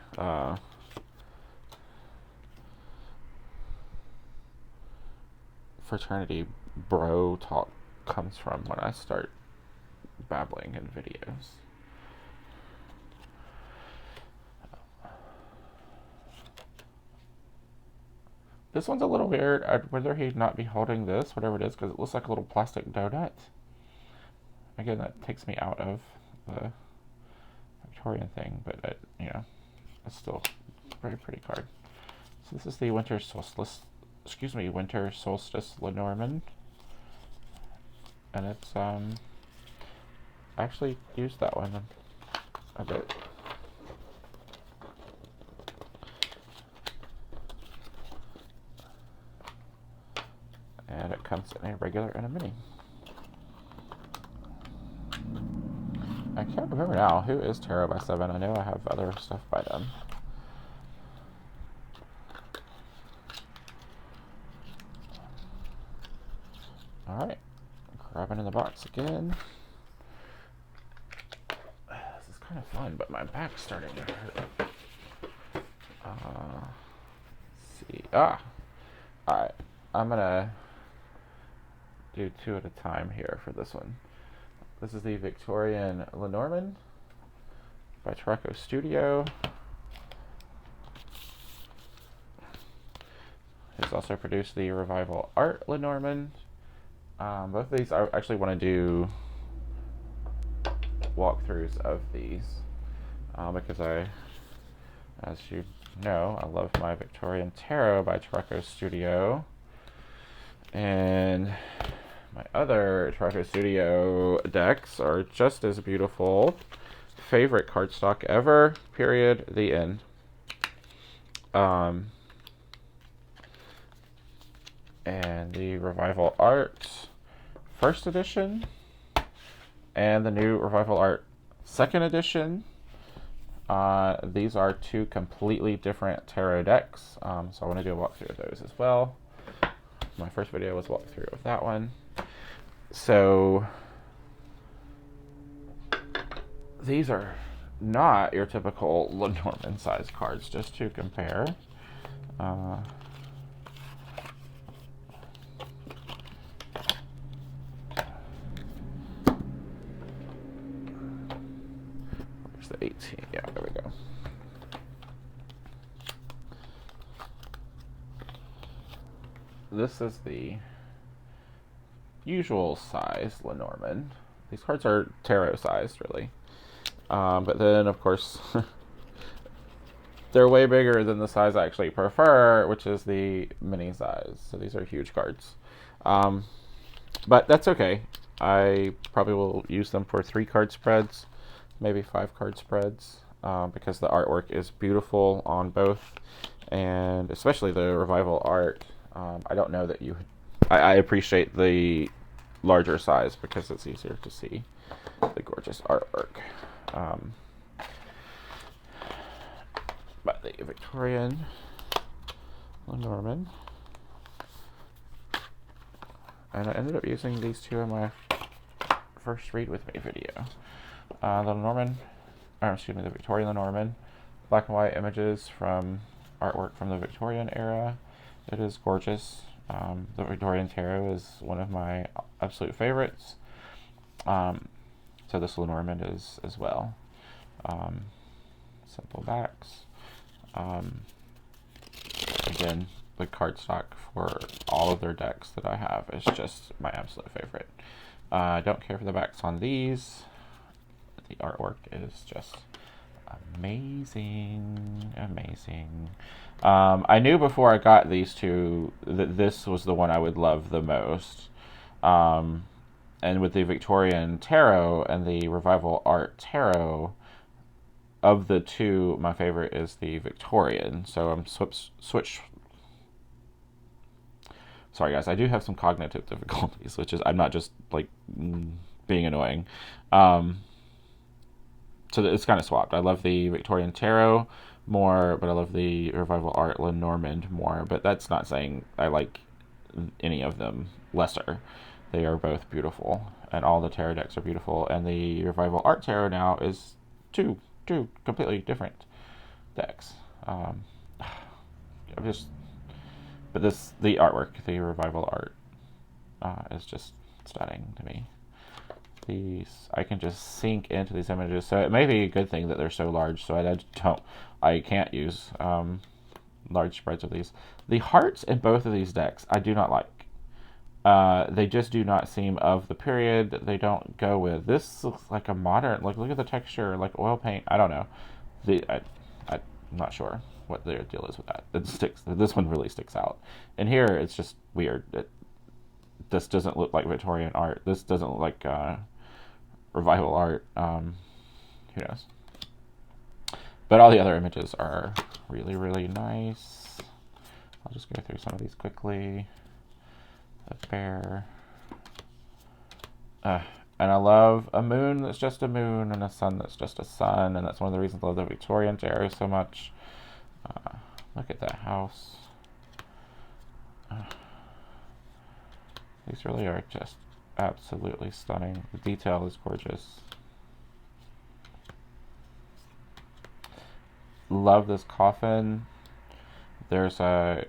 fraternity bro talk comes from when I start babbling in videos. This one's a little weird. I'd rather he not be holding this, whatever it is, because it looks like a little plastic donut. Again, that takes me out of the Victorian thing, but you know, it's still a very pretty card. So this is the Winter Solstice Lenormand, and it's I actually used that one a bit. And it comes in a regular and a mini. I can't remember now. Who is Tarot by 7? I know I have other stuff by them. Alright. Grabbing in the box again. This is kind of fun, but my back's starting to hurt. Let's see. Alright. I'm gonna do 2 at a time here for this one. This is the Victorian Lenormand by Tarot Studio. He's also produced the Revival Art Lenormand. Both of these, I actually want to do walkthroughs of these because as you know, I love my Victorian Tarot by Tarot Studio. And my other Tarot Studio decks are just as beautiful. Favorite cardstock ever, period, the end. And the Revival Art first edition and the new Revival Art second edition. These are 2 completely different tarot decks, so I want to do a walkthrough of those as well. My first video was walkthrough of that one. So these are not your typical Lenormand size cards, just to compare. Where's the 18? Yeah, there we go. This is the usual size Lenormand. These cards are tarot sized, really. But then, of course, they're way bigger than the size I actually prefer, which is the mini size. So these are huge cards. But that's okay. I probably will use them for 3 card spreads, maybe 5 card spreads, because the artwork is beautiful on both, and especially the Revival Art. I don't know that I appreciate the larger size because it's easier to see the gorgeous artwork. But the Victorian Lenormand. And I ended up using these 2 in my first Read With Me video. The Victorian Lenormand. Black and white images from artwork from the Victorian era. It is gorgeous. The Victorian Tarot is one of my absolute favorites. So this Lenormand is as well. Simple backs. Again, the cardstock for all of their decks that I have is just my absolute favorite. I don't care for the backs on these. The artwork is just amazing. I knew before I got these 2 that this was the one I would love the most. And with the Victorian Tarot and the Revival Art Tarot, of the 2, my favorite is the Victorian. So I'm switch. Sorry guys, I do have some cognitive difficulties, which is I'm not just like being annoying. so it's kind of swapped. I love the Victorian Tarot more, but I love the Revival Art Lenormand more. But that's not saying I like any of them lesser. They are both beautiful, and all the tarot decks are beautiful. And the Revival Art Tarot now is two completely different decks. I'm just, but the artwork, the Revival art, is just stunning to me. I can just sink into these images. So it may be a good thing that they're so large. So I can't use large spreads of these. The hearts in both of these decks I do not like. They just do not seem of the period. They don't go with. This looks like a modern. Like, look at the texture, like oil paint. I don't know. I'm not sure what their deal is with that. It sticks. This one really sticks out. And here it's just weird. This doesn't look like Victorian art. This doesn't look like Revival art. Who knows? But all the other images are really, really nice. I'll just go through some of these quickly. The bear. And I love a moon that's just a moon and a sun that's just a sun. And that's one of the reasons I love the Victorian Tarot so much. Look at that house. These really are just absolutely stunning. The detail is gorgeous. Love this coffin. There's a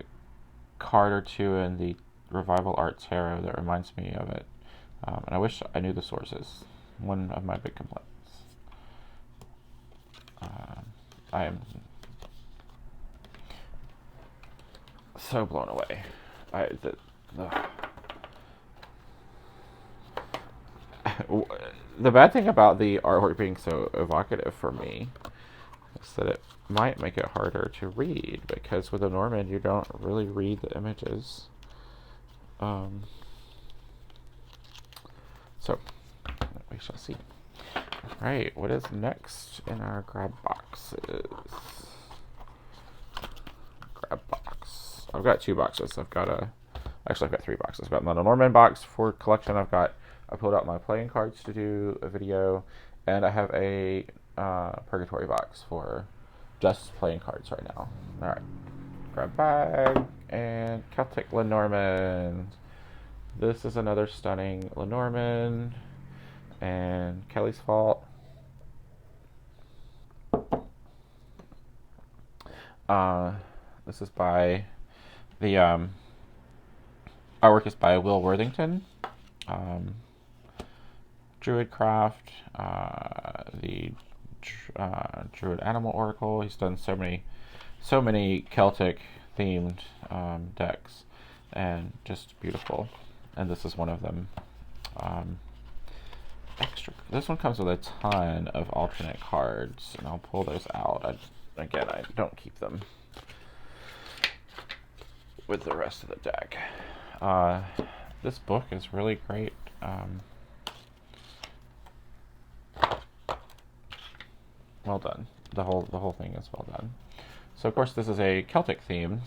card or two in the Revival Art Tarot that reminds me of it. And I wish I knew the sources. One of my big complaints. I am so blown away. The bad thing about the artwork being so evocative for me is that it might make it harder to read, because with a Norman you don't really read the images. So we shall see. Alright, what is next in our grab boxes? Grab box. I've got 2 boxes. I've got 3 boxes. I've got my Lenormand box for collection. I pulled out my playing cards to do a video, and I have a Purgatory box for just playing cards right now. Alright. Grab bag, and Celtic Lenormand. This is another stunning Lenormand, and Kelly's Fault. This is by the artwork is by Will Worthington. Druidcraft, the Druid Animal Oracle. He's done so many Celtic themed decks, and just beautiful. And this is one of them. This one comes with a ton of alternate cards, and I'll pull those out. I don't keep them with the rest of the deck. This book is really great. Well done. The whole thing is well done. So of course this is a Celtic themed,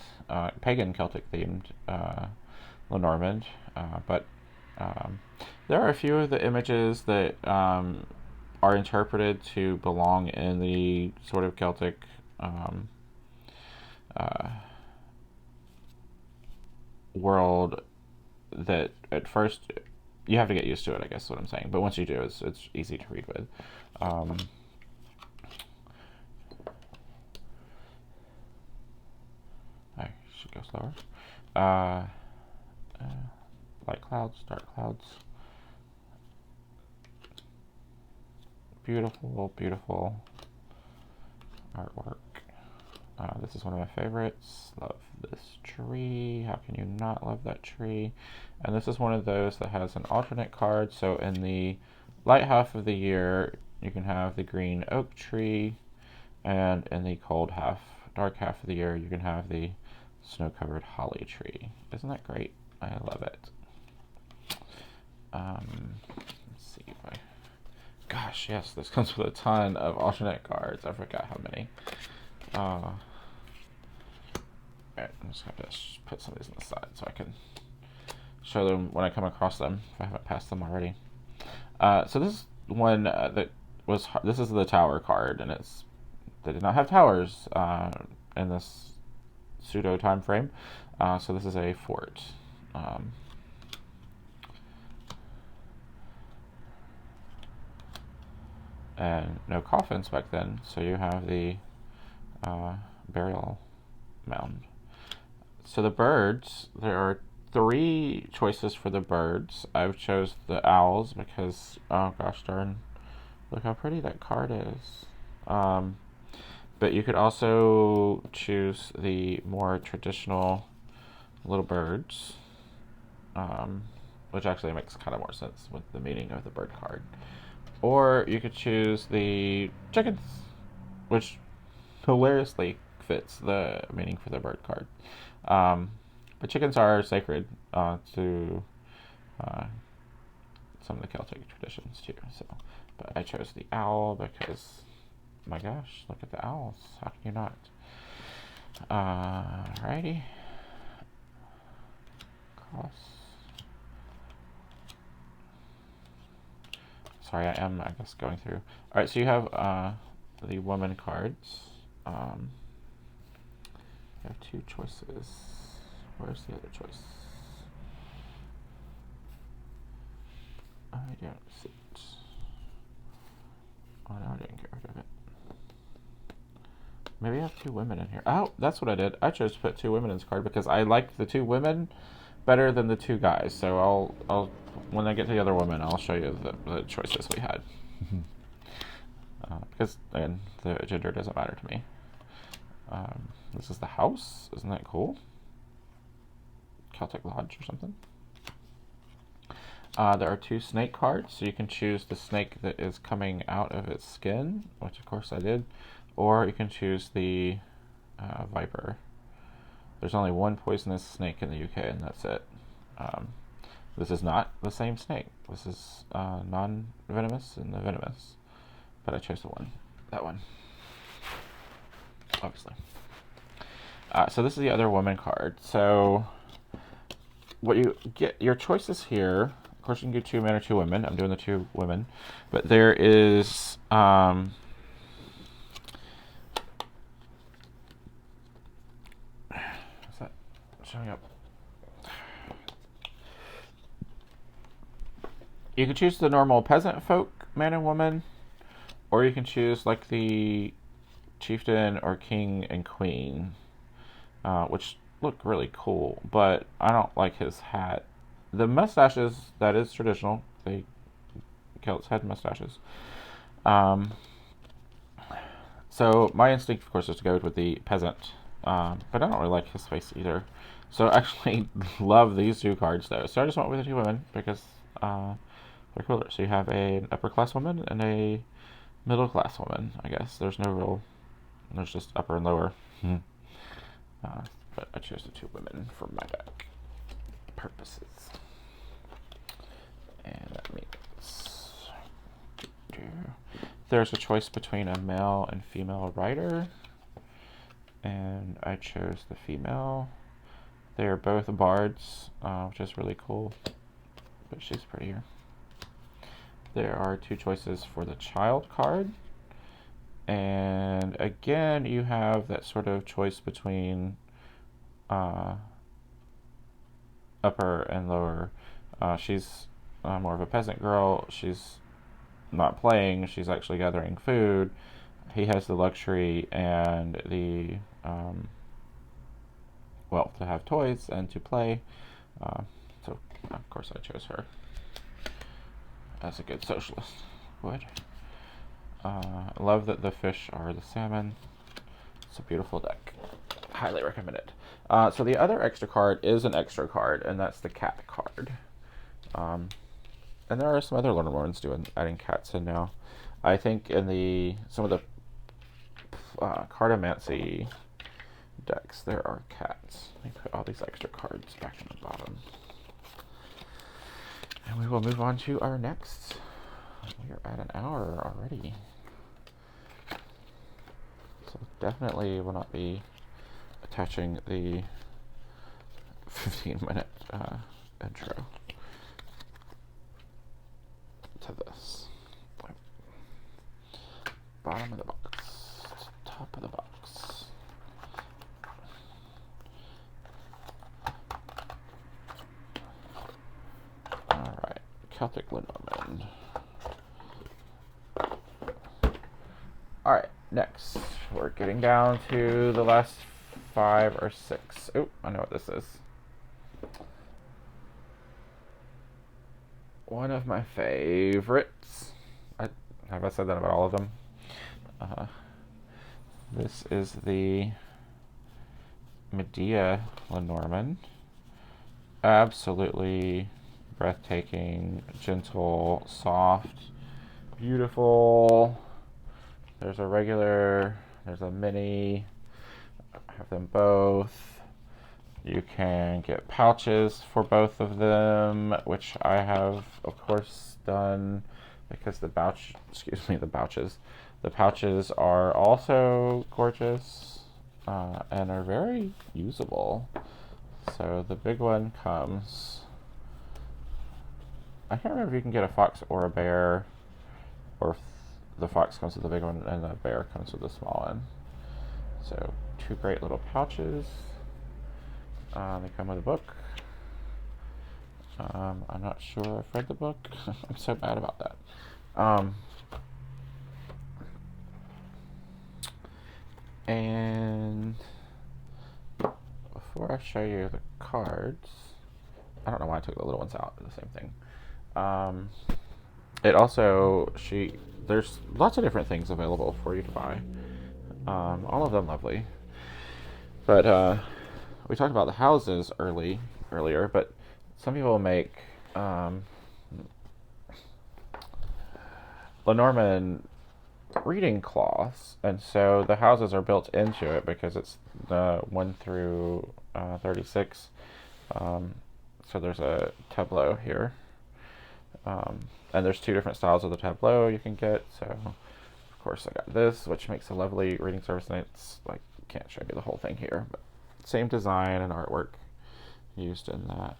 pagan Celtic themed Lenormand, but there are a few of the images that are interpreted to belong in the sort of Celtic world that at first you have to get used to it, I guess is what I'm saying. But once you do, it's easy to read with. I should go slower. Light clouds, dark clouds. Beautiful, beautiful artwork. This is one of my favorites. Love this tree. How can you not love that tree? And this is one of those that has an alternate card. So in the light half of the year, you can have the green oak tree, and in the cold half, dark half of the year, you can have the snow-covered holly tree. Isn't that great? I love it. Let's see if I... Gosh, yes, this comes with a ton of alternate cards. I forgot how many. Alright, I'm just going to put some of these on the side so I can show them when I come across them, if I haven't passed them already. So this is one that this is the tower card, and they did not have towers in this pseudo time frame, so this is a fort. And no coffins back then, so you have the burial mound. So the birds, there are 3 choices for the birds. I've chose the owls because, oh gosh darn, look how pretty that card is. But you could also choose the more traditional little birds, which actually makes kind of more sense with the meaning of the bird card. Or you could choose the chickens, which hilariously fits the meaning for the bird card. But chickens are sacred to some of the Celtic traditions too. So, but I chose the owl because, my gosh, look at the owls. How can you not? Alrighty. Cross. Sorry, I am, I guess, going through. Alright, so you have the woman cards. You have 2 choices. Where's the other choice? I don't see it. Oh no, I didn't get rid of it. Maybe I have 2 women in here. Oh, that's what I did. I chose to put 2 women in this card because I liked the 2 women better than the 2 guys. So I'll when I get to the other woman, I'll show you the choices we had. Because again, the gender doesn't matter to me. This is the house. Isn't that cool? Celtic Lodge or something. There are 2 snake cards, so you can choose the snake that is coming out of its skin, which of course I did, or you can choose the viper. There's only 1 poisonous snake in the UK, and that's it. This is not the same snake. This is non-venomous and the venomous, but I chose that one, obviously. So this is the other woman card. So what you get, your choices here. Of course, you can do 2 men or 2 women. I'm doing the 2 women, but there is is that showing up? You can choose the normal peasant folk man and woman, or you can choose like the chieftain or king and queen, which look really cool, but I don't like his hat. The mustaches, that is traditional. The Celts had mustaches. So my instinct, of course, is to go with the peasant, but I don't really like his face either. So I actually love these 2 cards, though. So I just went with the 2 women because they're cooler. So you have an upper class woman and a middle class woman, I guess. There's just upper and lower. But I chose the 2 women for my deck purposes. And that means there's a choice between a male and female rider, and I chose the female. They are both bards, which is really cool, but she's prettier. There are 2 choices for the child card, and again you have that sort of choice between upper and lower. She's more of a peasant girl. She's not playing, she's actually gathering food. He has the luxury and the to have toys and to play. So of course I chose her as a good socialist would. Love that the fish are the salmon. It's a beautiful deck. Highly recommend it. So the other extra card is an extra card, and that's the cat card. And there are some other Lenormands adding cats in now. I think in some of the cartomancy decks there are cats. Let me put all these extra cards back in the bottom. And we will move on to our next. We are at an hour already. So definitely will not be attaching the 15-minute intro to this. bottom of the box, top of the box. Alright, Celtic Lenormand. Alright, next, we're getting down to the last 5 or 6. Oh, I know what this is. One of my favorites. Have I said that about all of them? This is the Medea Lenormand. Absolutely breathtaking, gentle, soft, beautiful. There's a regular, there's a mini. I have them both. You can get pouches for both of them, which I have, of course, done because the pouches are also gorgeous and are very usable. So the big one comes, I can't remember if you can get a fox or a bear, or if the fox comes with the big one and the bear comes with the small one. So 2 great little pouches. They come with a book. I'm not sure I've read the book. I'm so bad about that. And before I show you the cards, I don't know why I took the little ones out. The same thing. It also, there's lots of different things available for you to buy. All of them lovely. But we talked about the houses earlier, but some people make Lenormand reading cloths, and so the houses are built into it because it's the 1 through 36. So there's a tableau here, and there's 2 different styles of the tableau you can get. So of course I got this, which makes a lovely reading service, and it's like, can't show you the whole thing here, but same design and artwork used in that.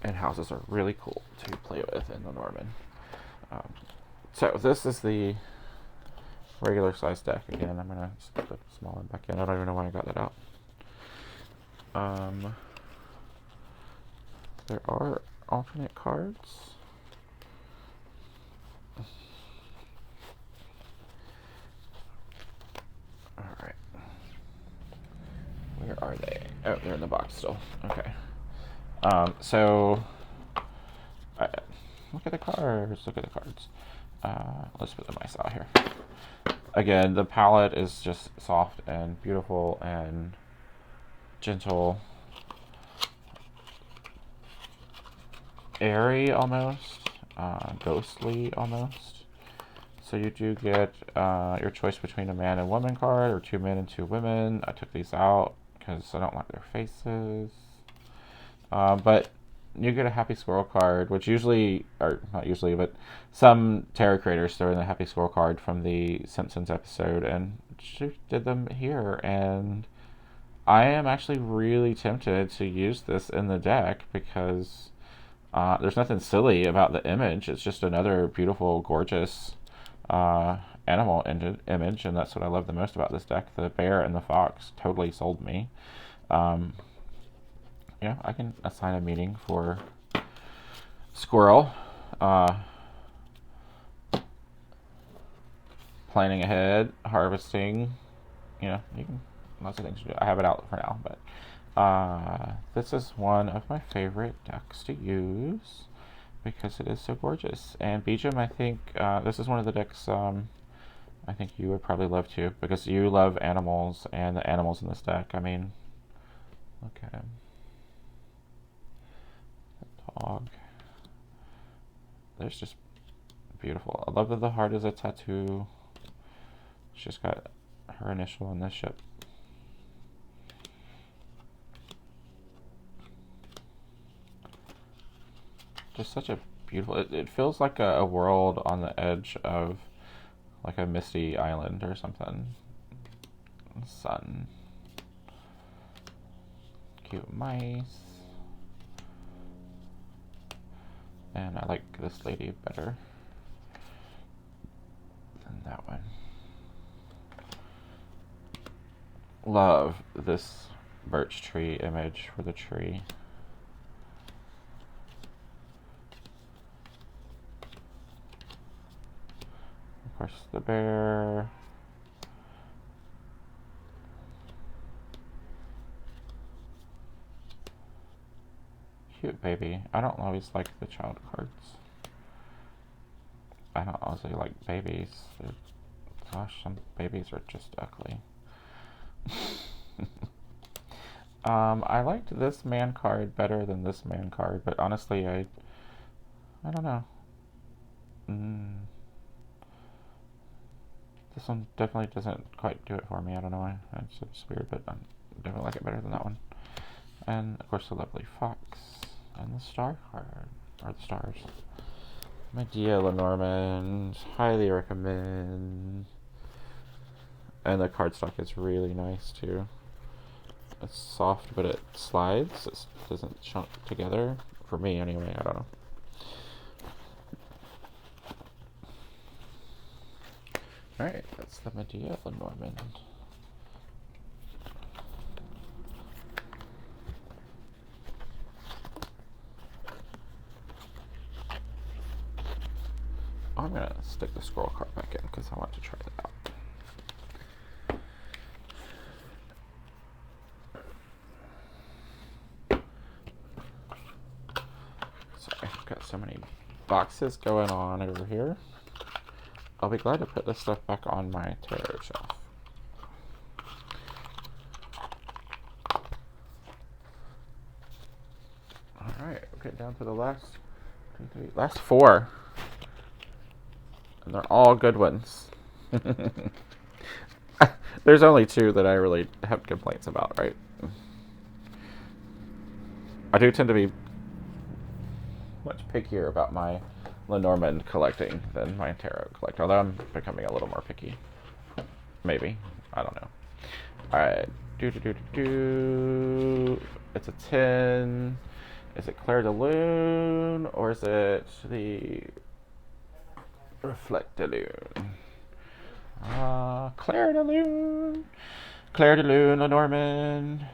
And houses are really cool to play with in Lenormand. So this is the regular size deck. Again, I'm gonna just put the small one back in. I don't even know why I got that out. There are alternate cards. Alright. Where are they? Oh, they're in the box still. Okay. So, look at the cards. Look at the cards. Let's put the mice out here. Again, the palette is just soft and beautiful and gentle, airy almost, ghostly almost. So you do get your choice between a man and woman card, or 2 men and 2 women. I took these out because I don't like their faces. But you get a Happy Squirrel card, which usually, or not usually, but some tarot creators throw in the Happy Squirrel card from the Simpsons episode, and she did them here. And I am actually really tempted to use this in the deck because there's nothing silly about the image. It's just another beautiful, gorgeous animal image, and that's what I love the most about this deck. The bear and the fox totally sold me. Yeah, I can assign a meeting for squirrel. Planning ahead, harvesting. You know, you can, lots of things to do. I have it out for now, but this is one of my favorite decks to use because it is so gorgeous. And Bijam, I think this is one of the decks I think you would probably love too, because you love animals, and the animals in this deck, I mean, look at him. Dog. There's just beautiful. I love that the heart is a tattoo. She's got her initial on this ship. Just such a beautiful. It feels like a world on the edge of like a misty island or something. Sun. Cute mice. And I like this lady better. love this birch tree image for the tree. Of course, the bear. Cute baby. I don't always like the child cards. I don't always like babies. Gosh, some babies are just ugly. I liked this man card better than this man card, but honestly, I don't know. This one definitely doesn't quite do it for me. I don't know why. It's just weird, but I definitely like it better than that one. And of course, the lovely fox and the star card, or the stars. Medea Lenormand, highly recommend. And the cardstock is really nice too. It's soft, but it slides. It doesn't chunk together. For me, anyway. I don't know. Alright, that's the Medea Lenormand. I'm gonna stick the scroll card back in because I want to try that out. Sorry, I've got so many boxes going on over here. I'll be glad to put this stuff back on my tarot shelf. Alright, we're getting down to the last four. And they're all good ones. There's only two that I really have complaints about, right? I do tend to be much pickier about my Lenormand collecting than my tarot collecting, although I'm becoming a little more picky. Maybe. I don't know. Alright. It's a 10. Is it Clair de Lune or is it the Reflect de Lune? Clair de Lune. Clair de Lune, Lenormand.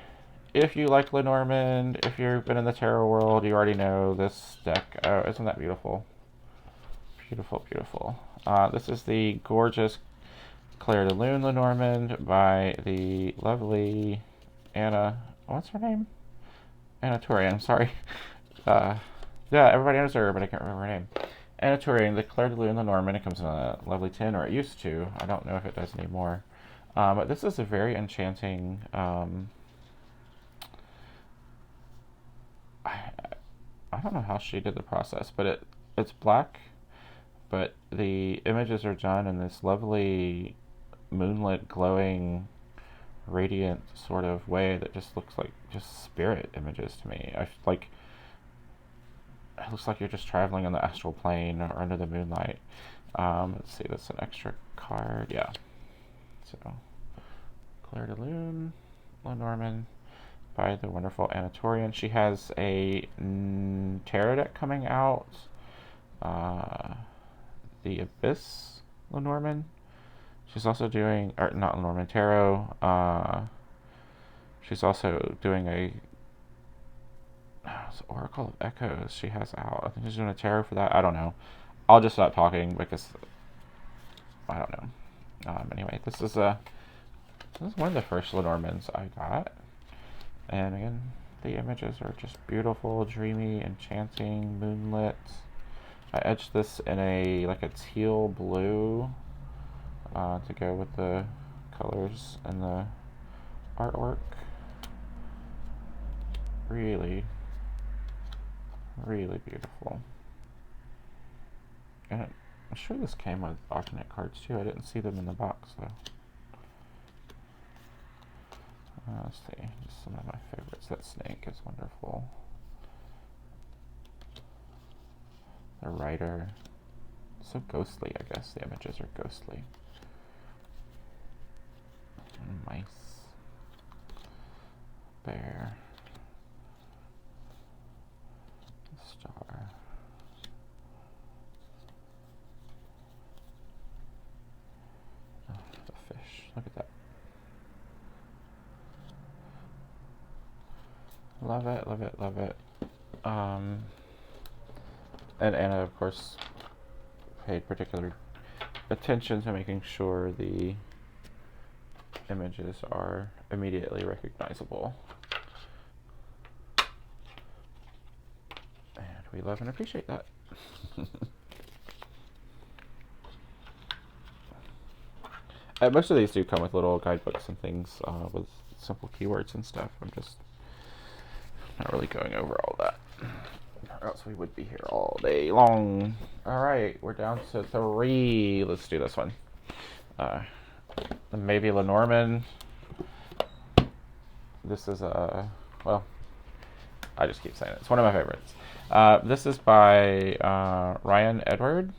If you like Lenormand, if you've been in the tarot world, you already know this deck. Oh, isn't that beautiful? Beautiful, beautiful. This is the gorgeous Clair de Lune Lenormand by the lovely Anna. What's her name? Anna Turian, sorry. Yeah, everybody knows her, but I can't remember her name. Anna Turian, the Clair de Lune Lenormand. It comes in a lovely tin, or it used to. I don't know if it does anymore. But this is a very enchanting. I don't know how she did the process, but it's black, but the images are done in this lovely moonlit, glowing, radiant sort of way that just looks like just spirit images to me. It looks like you're just traveling on the astral plane or under the moonlight. Let's see, that's an extra card. Yeah. So, Clair de Lune, Lenormand, by the wonderful Anna Turian. She has a tarot deck coming out. The Abyss Lenormand. She's also doing, or not Lenormand, Tarot. She's also doing it's Oracle of Echoes she has out. I think she's doing a tarot for that. I don't know. I'll just stop talking because I don't know. Anyway, this is one of the first Lenormands I got. And again, the images are just beautiful, dreamy, enchanting, moonlit. I etched this in a teal blue to go with the colors and the artwork. Really, really beautiful. And I'm sure this came with alternate cards too. I didn't see them in the box though. Let's see, just some of my favorites. That snake is wonderful. The rider, so ghostly. I guess the images are ghostly. Mice, bear, star. Oh, the fish. Look at that. Love it, love it, love it. And Anna, of course, paid particular attention to making sure the images are immediately recognizable. And we love and appreciate that. Most of these do come with little guidebooks and things with simple keywords and stuff. I'm just not really going over all that, or else we would be here all day long. Alright, we're down to 3. Let's do this one. The Medea Lenormand. This is well, I just keep saying it. It's one of my favorites. This is by Ryan Edward.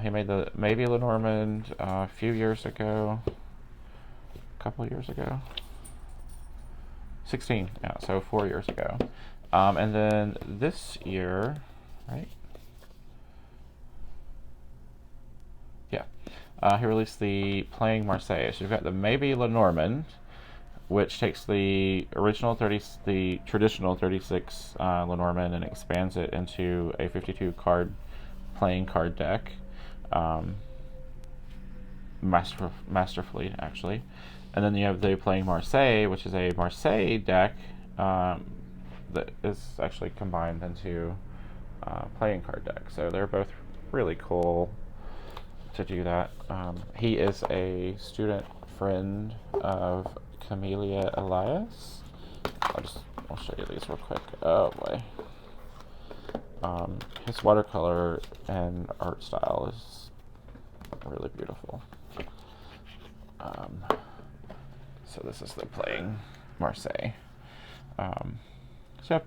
He made the Medea Lenormand a few years ago. A couple years ago. 16, yeah, so 4 years ago. And then this year, right? Yeah. He released the Playing Marseille. So you've got the Medea Lenormand, which takes the traditional 36 Lenormand and expands it into a 52 card playing card deck. Masterfully, actually. And then you have the Playing Marseille, which is a Marseille deck that is actually combined into playing card deck. So they're both really cool to do that. He is a student friend of Camellia Elias. I'll show you these real quick. Oh boy. His watercolor and art style is really beautiful. So this is the Playing Marseille. So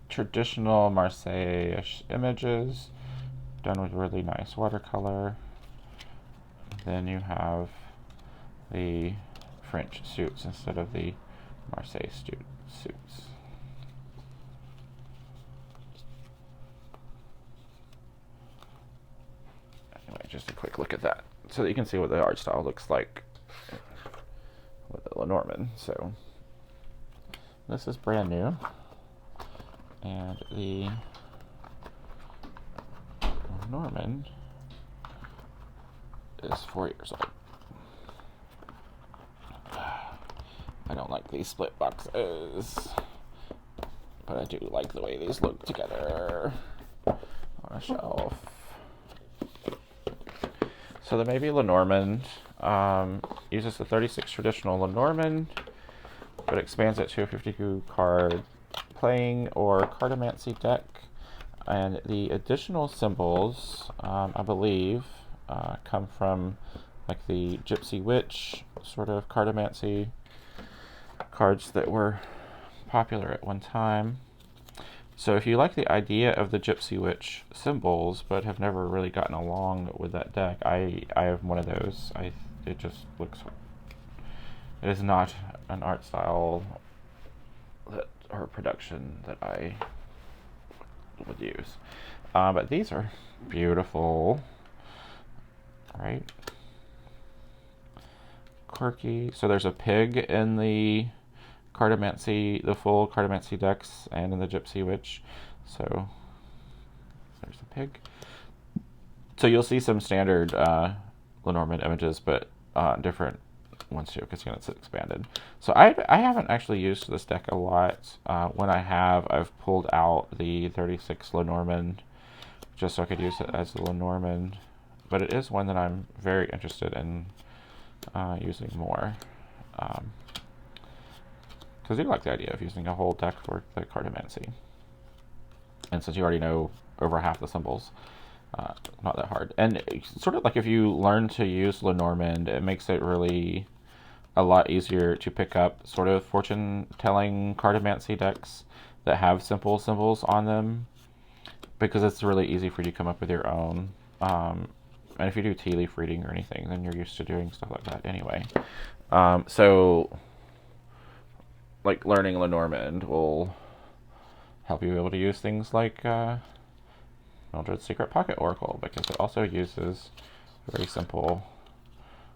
traditional Marseille-ish images done with really nice watercolor. Then you have the French suits instead of the Marseille suits. Anyway, just a quick look at that so that you can see what the art style looks like with the Lenormand. So this is brand new, and the Lenormand is 4 years old. I don't like these split boxes, but I do like the way these look together on a shelf. So the Medea Lenormand uses the 36 traditional Lenormand, but expands it to a 52 card playing or cartomancy deck. And the additional symbols, I believe, come from like the Gypsy Witch sort of cartomancy cards that were popular at one time. So if you like the idea of the Gypsy Witch symbols but have never really gotten along with that deck, I have one of those. It just looks... It is not an art style or production that I would use. But these are beautiful. Right? Quirky. So there's a pig in the full cartomancy decks, and in the Gypsy Witch. So there's the pig. So you'll see some standard Lenormand images, but different ones too, because it's expanded. So I haven't actually used this deck a lot. When I have, I've pulled out the 36 Lenormand just so I could use it as the Lenormand. But it is one that I'm very interested in using more. Because I do like the idea of using a whole deck for the cartomancy. And since you already know over half the symbols, not that hard. And sort of like if you learn to use Lenormand, it makes it really a lot easier to pick up sort of fortune-telling cartomancy decks that have simple symbols on them, because it's really easy for you to come up with your own. And if you do tea leaf reading or anything, then you're used to doing stuff like that anyway. So like learning Lenormand will help you be able to use things like Mildred's Secret Pocket Oracle, because it also uses very simple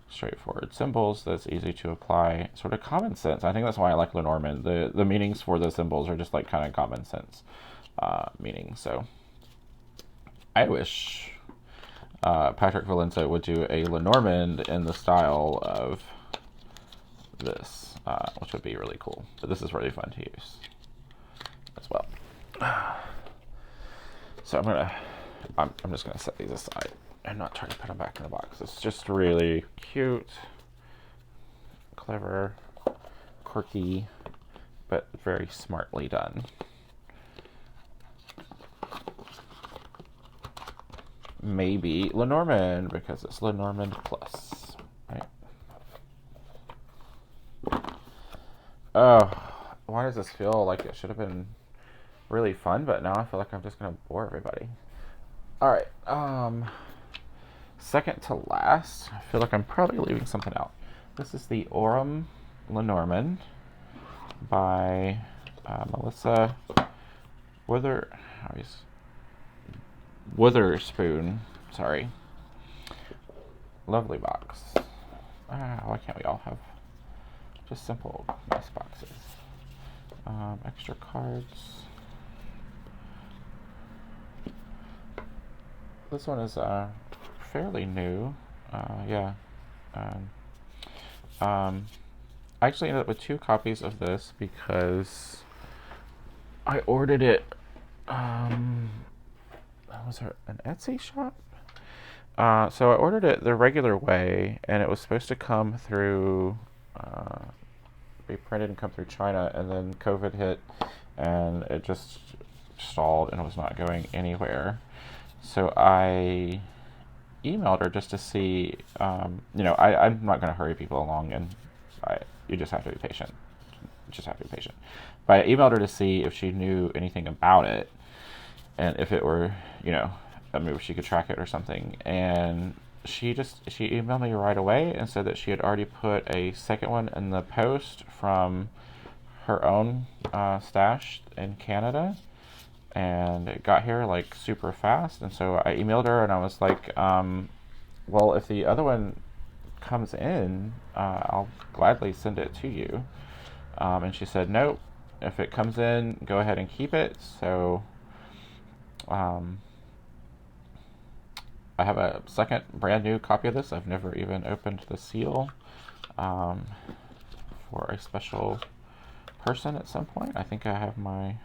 straightforward symbols that's easy to apply, sort of common sense. I think that's why I like Lenormand. The meanings for the symbols are just like kind of common sense meanings. So I wish Patrick Valenza would do a Lenormand in the style of this, which would be really cool. But this is really fun to use as well. So I'm just gonna set these aside and not try to put them back in the box. It's just really cute, clever, quirky, but very smartly done. Maybe Lenormand, because it's Lenormand Plus, right? Oh, why does this feel like it should have been really fun, but now I feel like I'm just gonna bore everybody. Alright, second to last, I feel like I'm probably leaving something out. This is the Orem Lenormand by Melissa Witherspoon. Sorry. Lovely box. Why can't we all have just simple, nice boxes? Extra cards. This one is fairly new. Yeah. I actually ended up with 2 copies of this because I ordered it. Was there an Etsy shop? So I ordered it the regular way, and it was supposed to come through, be printed and come through China, and then COVID hit, and it just stalled and was not going anywhere. So I emailed her just to see, I'm not going to hurry people along, and you just have to be patient. But I emailed her to see if she knew anything about it, and if it were, maybe she could track it or something. And she emailed me right away and said that she had already put a second one in the post from her own stash in Canada, and it got here like super fast. And so I emailed her and I was like, well, if the other one comes in, I'll gladly send it to you. And she said, nope, if it comes in, go ahead and keep it. So I have a second brand new copy of this. I've never even opened the seal for a special person at some point. I think I have my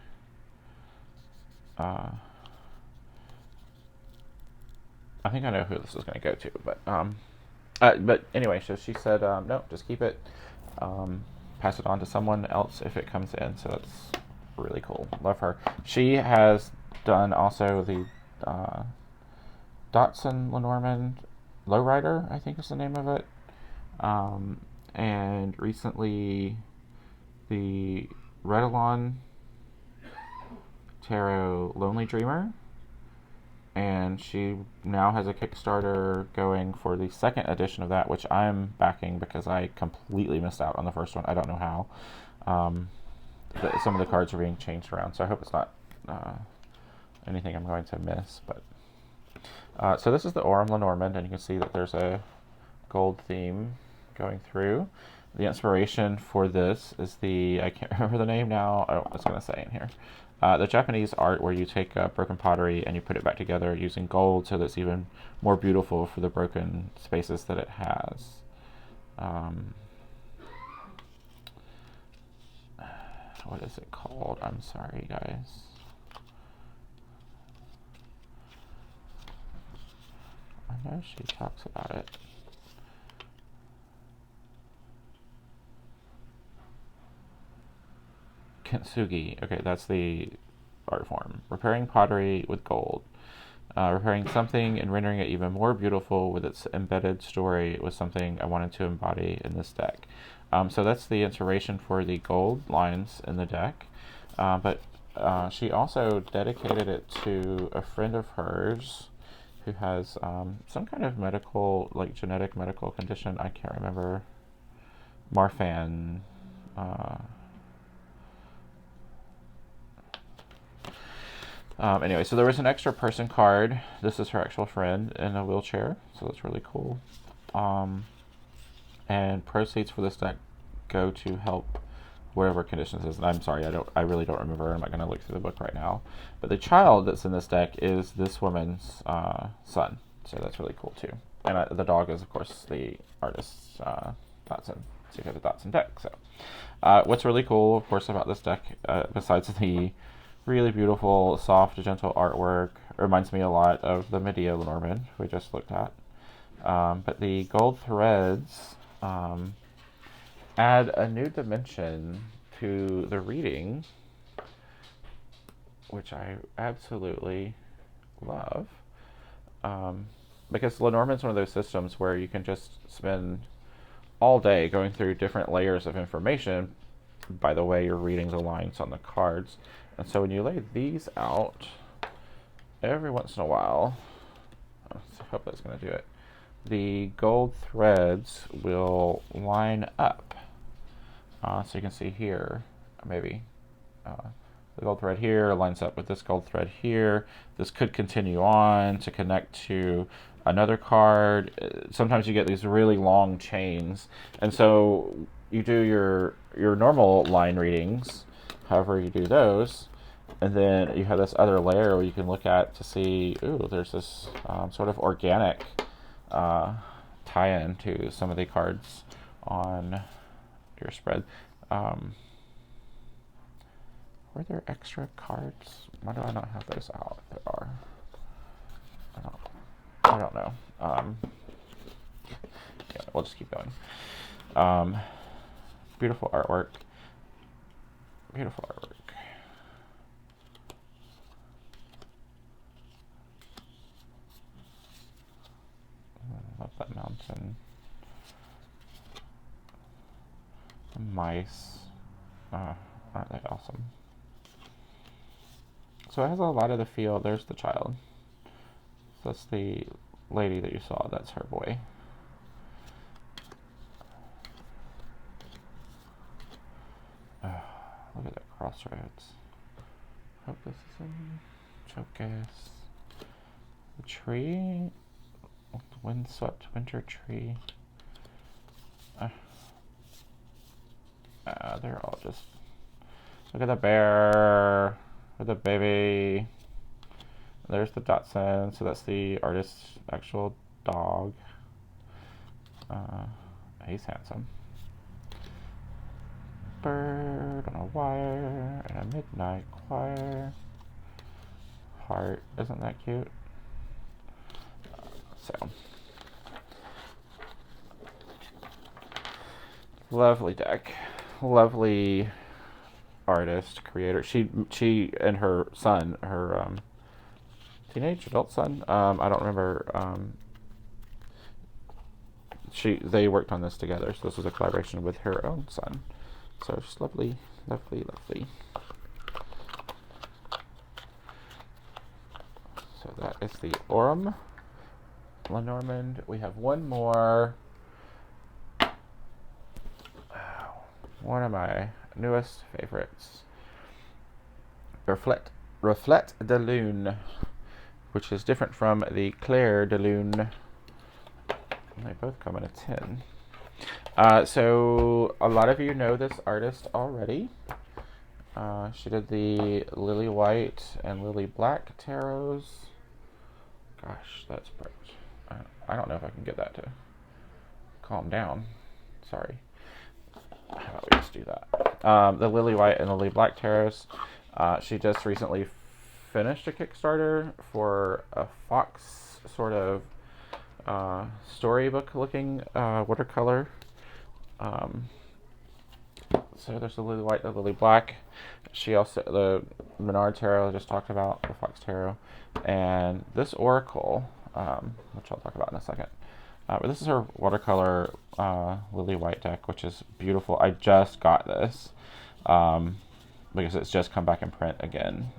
I think I know who this is going to go to, but anyway, so she said, no, just keep it, pass it on to someone else if it comes in. So that's really cool. Love her. She has done also the Dotson Lenormand Lowrider, I think is the name of it, and recently the Retorting Tarot Lonely Dreamer, and she now has a Kickstarter going for the second edition of that, which I'm backing because I completely missed out on the first one. I don't know how. Some of the cards are being changed around, so I hope it's not anything I'm going to miss. But so this is the Aurum Lenormand, and you can see that there's a gold theme going through. The inspiration for this is I can't remember the name now. I was going to say in here. The Japanese art where you take broken pottery and you put it back together using gold so that it's even more beautiful for the broken spaces that it has. What is it called? I'm sorry, guys. I know she talks about it. Kintsugi. Okay, that's the art form. Repairing pottery with gold. Repairing something and rendering it even more beautiful with its embedded story was something I wanted to embody in this deck. So that's the inspiration for the gold lines in the deck. But she also dedicated it to a friend of hers who has some kind of genetic medical condition. I can't remember. Marfan. Anyway, so there was an extra person card. This is her actual friend in a wheelchair, so that's really cool. and proceeds for this deck go to help whatever conditions is. And I'm sorry, I really don't remember. I'm not going to look through the book right now. But the child that's in this deck is this woman's son, so that's really cool too. And the dog is, of course, the artist's Dotson. So you have the Dotson deck. So what's really cool, of course, about this deck, besides the really beautiful, soft, gentle artwork, reminds me a lot of the Medea Lenormand we just looked at. But the gold threads add a new dimension to the reading, which I absolutely love. Because Lenormand's one of those systems where you can just spend all day going through different layers of information by the way you're reading the lines on the cards. And so when you lay these out, every once in a while, I hope that's going to do it, the gold threads will line up. So you can see here, maybe the gold thread here lines up with this gold thread here. This could continue on to connect to another card. Sometimes you get these really long chains, and so you do your normal line readings, however you do those, and then you have this other layer where you can look at to see, ooh, there's this sort of organic tie-in to some of the cards on your spread. Were there extra cards? Why do I not have those out? There are. I don't know. Yeah, we'll just keep going. Beautiful artwork. Beautiful artwork. Love that mountain. The mice. Aren't they awesome? So it has a lot of the feel. There's the child. So that's the lady that you saw. That's her boy. Look at that Crossroads. Hope this is in Focus. The tree. The windswept winter tree. They're all just... Look at the bear. With the baby. There's the Dotson, so that's the artist's actual dog. He's handsome. Bird on a wire and a midnight choir. Heart, isn't that cute? So lovely deck, lovely artist, creator. She and her son, her teenage adult son. I don't remember. They worked on this together, so this was a collaboration with her own son. So just lovely, lovely, lovely. So that is the Orem Lenormand. We have one more. One of my newest favorites. Reflet de Lune, which is different from the Clair de Lune. They both come in a tin. So a lot of you know this artist already. She did the Lily White and Lily Black tarots. Gosh, that's bright. I don't know if I can get that to calm down. Sorry. How about we just do that? The Lily White and Lily Black tarots. She just recently finished a Kickstarter for a fox sort of storybook looking watercolor. So there's the Lily White and the Lily Black. She also, the Menard Tarot I just talked about, the Fox Tarot, and this Oracle, which I'll talk about in a second. But this is her watercolor Lily White deck, which is beautiful. I just got this because it's just come back in print again.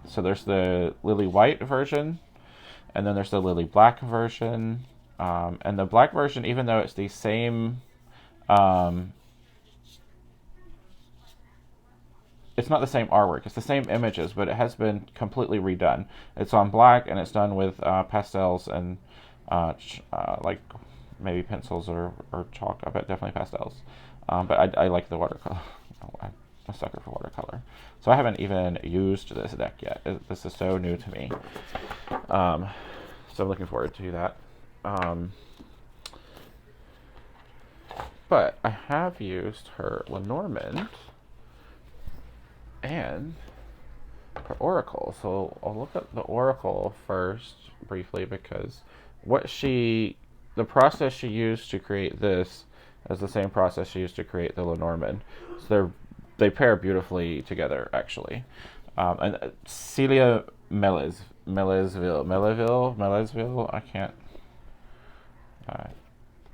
So there's the Lily White version, and then there's the Lily Black version. And the black version, even though it's the same... it's not the same artwork, it's the same images, but it has been completely redone. It's on black, and it's done with pastels and like maybe pencils or chalk. I bet definitely pastels. But I like the watercolor. I'm a sucker for watercolor. So I haven't even used this deck yet. This is so new to me. So I'm looking forward to that. But I have used her Lenormand and her Oracle. So I'll look at the Oracle first briefly, because the process she used to create this is the same process she used to create the Lenormand. So they pair beautifully together, actually. And Celia Melesville, I can't,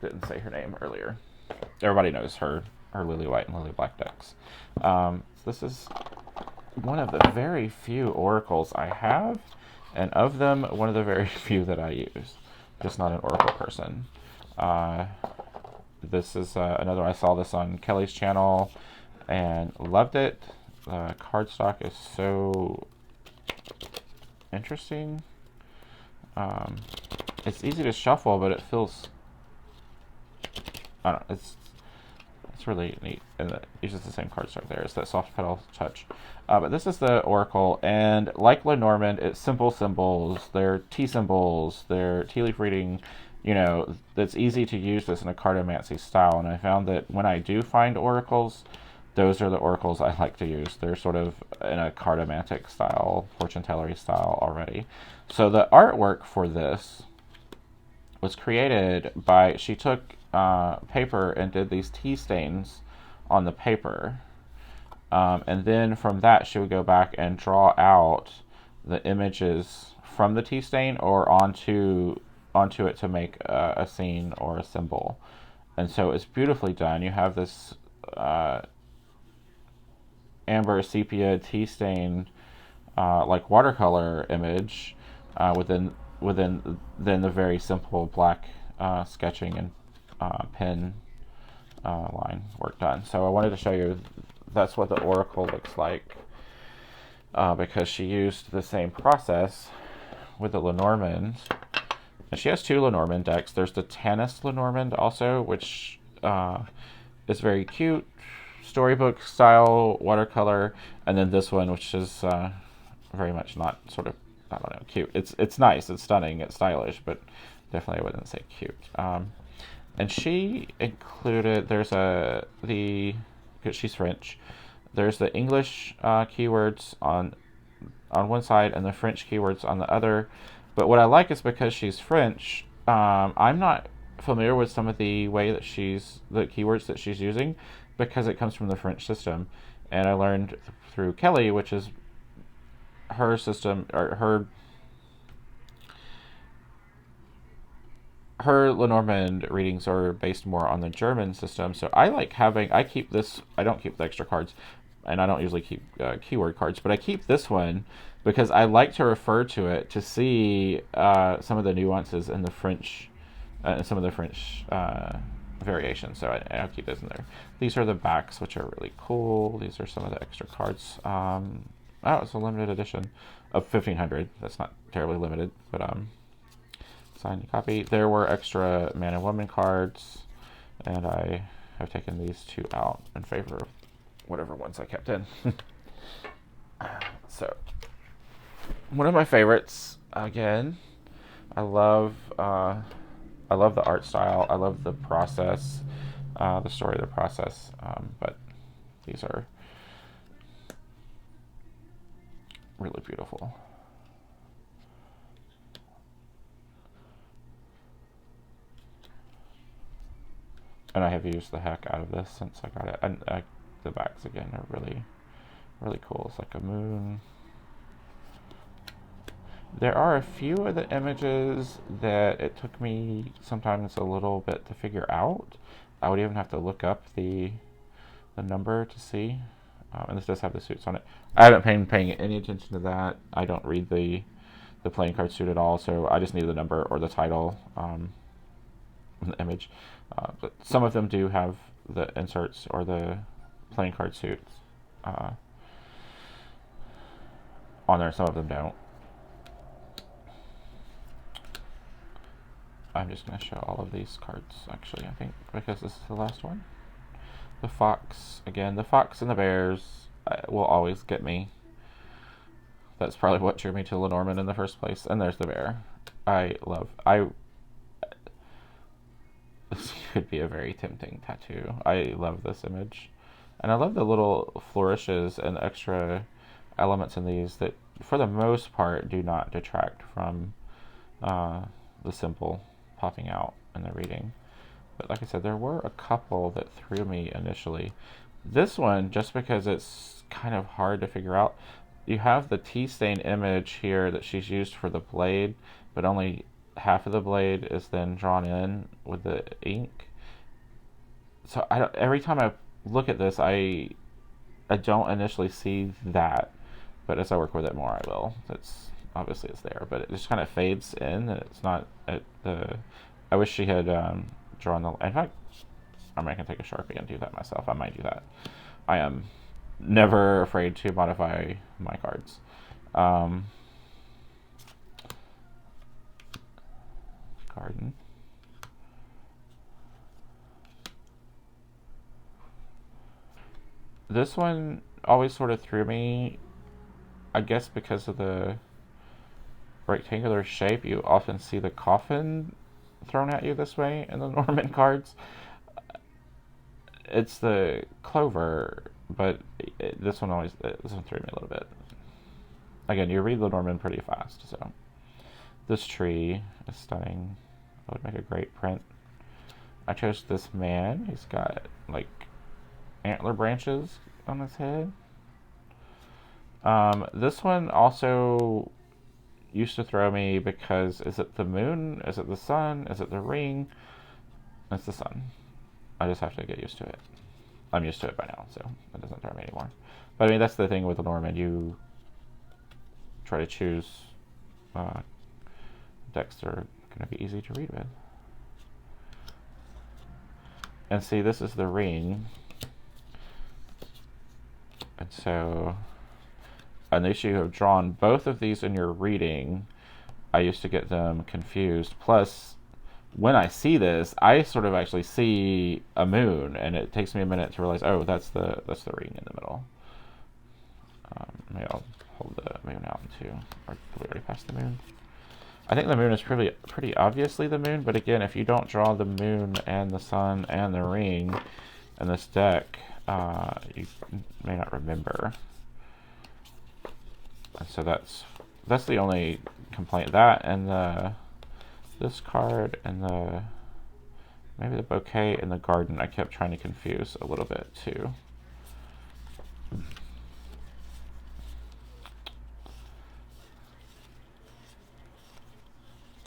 didn't say her name earlier. Everybody knows her Lily White and Lily Black decks. So this is one of the very few oracles I have, and of them, one of the very few that I use. Just not an oracle person. This is another. I saw this on Kelly's channel and loved it. Cardstock is so interesting. It's easy to shuffle, but it feels, I don't know, it's really neat, and it uses the same cardstock there. It's that soft pedal touch. But this is the Oracle, and like Lenormand, it's simple symbols. They're tea symbols. They're tea leaf reading. You know, it's easy to use this in a cartomancy style, and I found that when I do find oracles, those are the oracles I like to use. They're sort of in a cartomantic style, fortune tellery style already. So the artwork for this was created by, she took paper and did these tea stains on the paper. And then from that, she would go back and draw out the images from the tea stain or onto it to make a scene or a symbol. And so it's beautifully done. You have this amber sepia tea stain like watercolor image within then the very simple black sketching and pen line work done. So I wanted to show you that's what the Oracle looks like, because she used the same process with the Lenormand. And she has two Lenormand decks. There's the Tannis Lenormand also, which is very cute, storybook style watercolor, and then this one, which is very much not sort of, I don't know, cute. It's nice, it's stunning, it's stylish, but definitely I wouldn't say cute. And she included, because she's French, there's the English keywords on one side and the French keywords on the other. But what I like is because she's French, I'm not familiar with some of the way that the keywords that she's using, because it comes from the French system. And I learned through Kelly, which is her system, or her Lenormand readings are based more on the German system. So I keep this, I don't keep the extra cards, and I don't usually keep keyword cards, but I keep this one because I like to refer to it to see some of the nuances in the French, some of the French variations. So I'll keep this in there. These are the backs, which are really cool. These are some of the extra cards. It's a limited edition of 1,500. That's not terribly limited, but signed copy. There were extra man and woman cards, and I have taken these two out in favor of whatever ones I kept in. So, one of my favorites, again, I love the art style. I love the process, the story of the process. But these are really beautiful. And I have used the heck out of this since I got it. And the backs, again, are really, really cool. It's like a moon. There are a few of the images that it took me sometimes a little bit to figure out. I would even have to look up the number to see. And this does have the suits on it. I haven't been paying any attention to that. I don't read the playing card suit at all, so I just need the number or the title, the image. But some of them do have the inserts or the playing card suits on there. Some of them don't. I'm just going to show all of these cards, actually, I think, because this is the last one. The fox, again, the fox and the bears will always get me. That's probably what drew me to Lenormand in the first place. And there's the bear. This could be a very tempting tattoo. I love this image. And I love the little flourishes and extra elements in these that, for the most part, do not detract from the symbol popping out in the reading. But like I said, there were a couple that threw me initially. This one, just because it's kind of hard to figure out, you have the tea stain image here that she's used for the blade, but only half of the blade is then drawn in with the ink. So every time I look at this, I don't initially see that, but as I work with it more, I will. Obviously it's there, but it just kind of fades in, and it's not at the. I wish she had drawn the. In fact, I can take a Sharpie and do that myself. I might do that. I am never afraid to modify my cards. Garden. This one always sort of threw me, I guess because of the rectangular shape. You often see the coffin thrown at you this way in the Norman cards. It's the Clover, but this one threw me a little bit. Again, you read Lenormand pretty fast, so this tree is stunning. It would make a great print. I chose this man. He's got like antler branches on his head. This one also used to throw me because is it the moon? Is it the sun? Is it the ring? It's the sun. I just have to get used to it. I'm used to it by now, so it doesn't throw me anymore. But I mean, that's the thing with Lenormand. You try to choose decks that are going to be easy to read with. And see, this is the ring. And so, unless you have drawn both of these in your reading, I used to get them confused. Plus, when I see this, I sort of actually see a moon, and it takes me a minute to realize, oh, that's the ring in the middle. Maybe I'll hold the moon out too. Or did we already pass the moon? I think the moon is pretty obviously the moon, but again, if you don't draw the moon and the sun and the ring in this deck, you may not remember. And so that's the only complaint. That and this card and maybe the bouquet and the garden I kept trying to confuse a little bit too.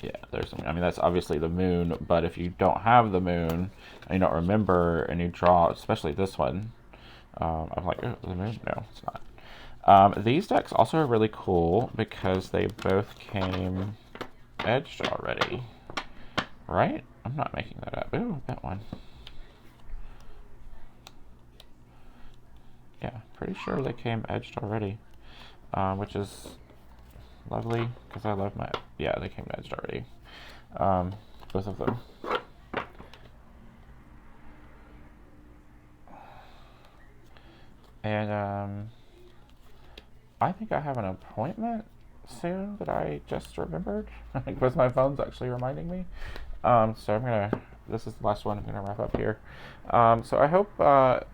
Yeah, that's obviously the moon, but if you don't have the moon and you don't remember and you draw, especially this one, I'm like, oh, the moon? No, it's not. These decks also are really cool because they both came edged already, right? I'm not making that up. Ooh, that one. Yeah, pretty sure they came edged already, which is lovely because I love my. Yeah, they came edged already. Both of them. And I think I have an appointment soon that I just remembered because my phone's actually reminding me. So this is the last one. I'm gonna wrap up here. So I hope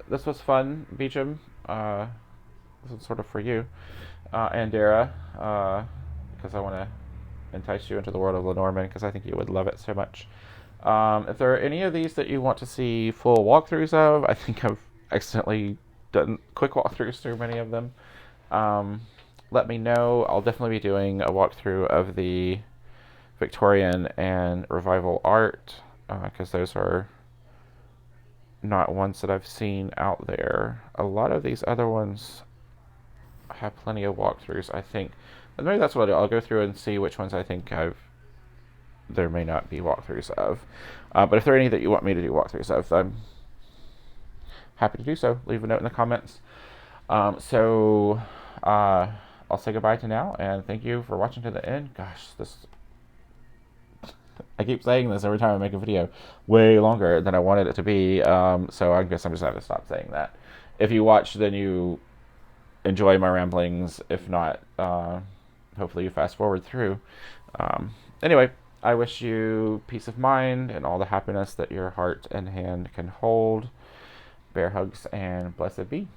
this was fun, Beecham. This is sort of for you, and Dara, because I want to entice you into the world of Lenormand because I think you would love it so much. If there are any of these that you want to see full walkthroughs of, I think I've accidentally done quick walkthroughs through many of them. Let me know. I'll definitely be doing a walkthrough of the Victorian and Revival art because those are not ones that I've seen out there. A lot of these other ones have plenty of walkthroughs, I think. And maybe that's what I'll go through and see which ones I think there may not be walkthroughs of. But if there are any that you want me to do walkthroughs of, I'm happy to do so. Leave a note in the comments. So I'll say goodbye to now, and thank you for watching to the end. Gosh, I keep saying this every time I make a video, way longer than I wanted it to be. So I guess I'm just going to stop saying that. If you watch, then you enjoy my ramblings. If not, hopefully you fast forward through. Anyway, I wish you peace of mind and all the happiness that your heart and hand can hold. Bear hugs and blessed be.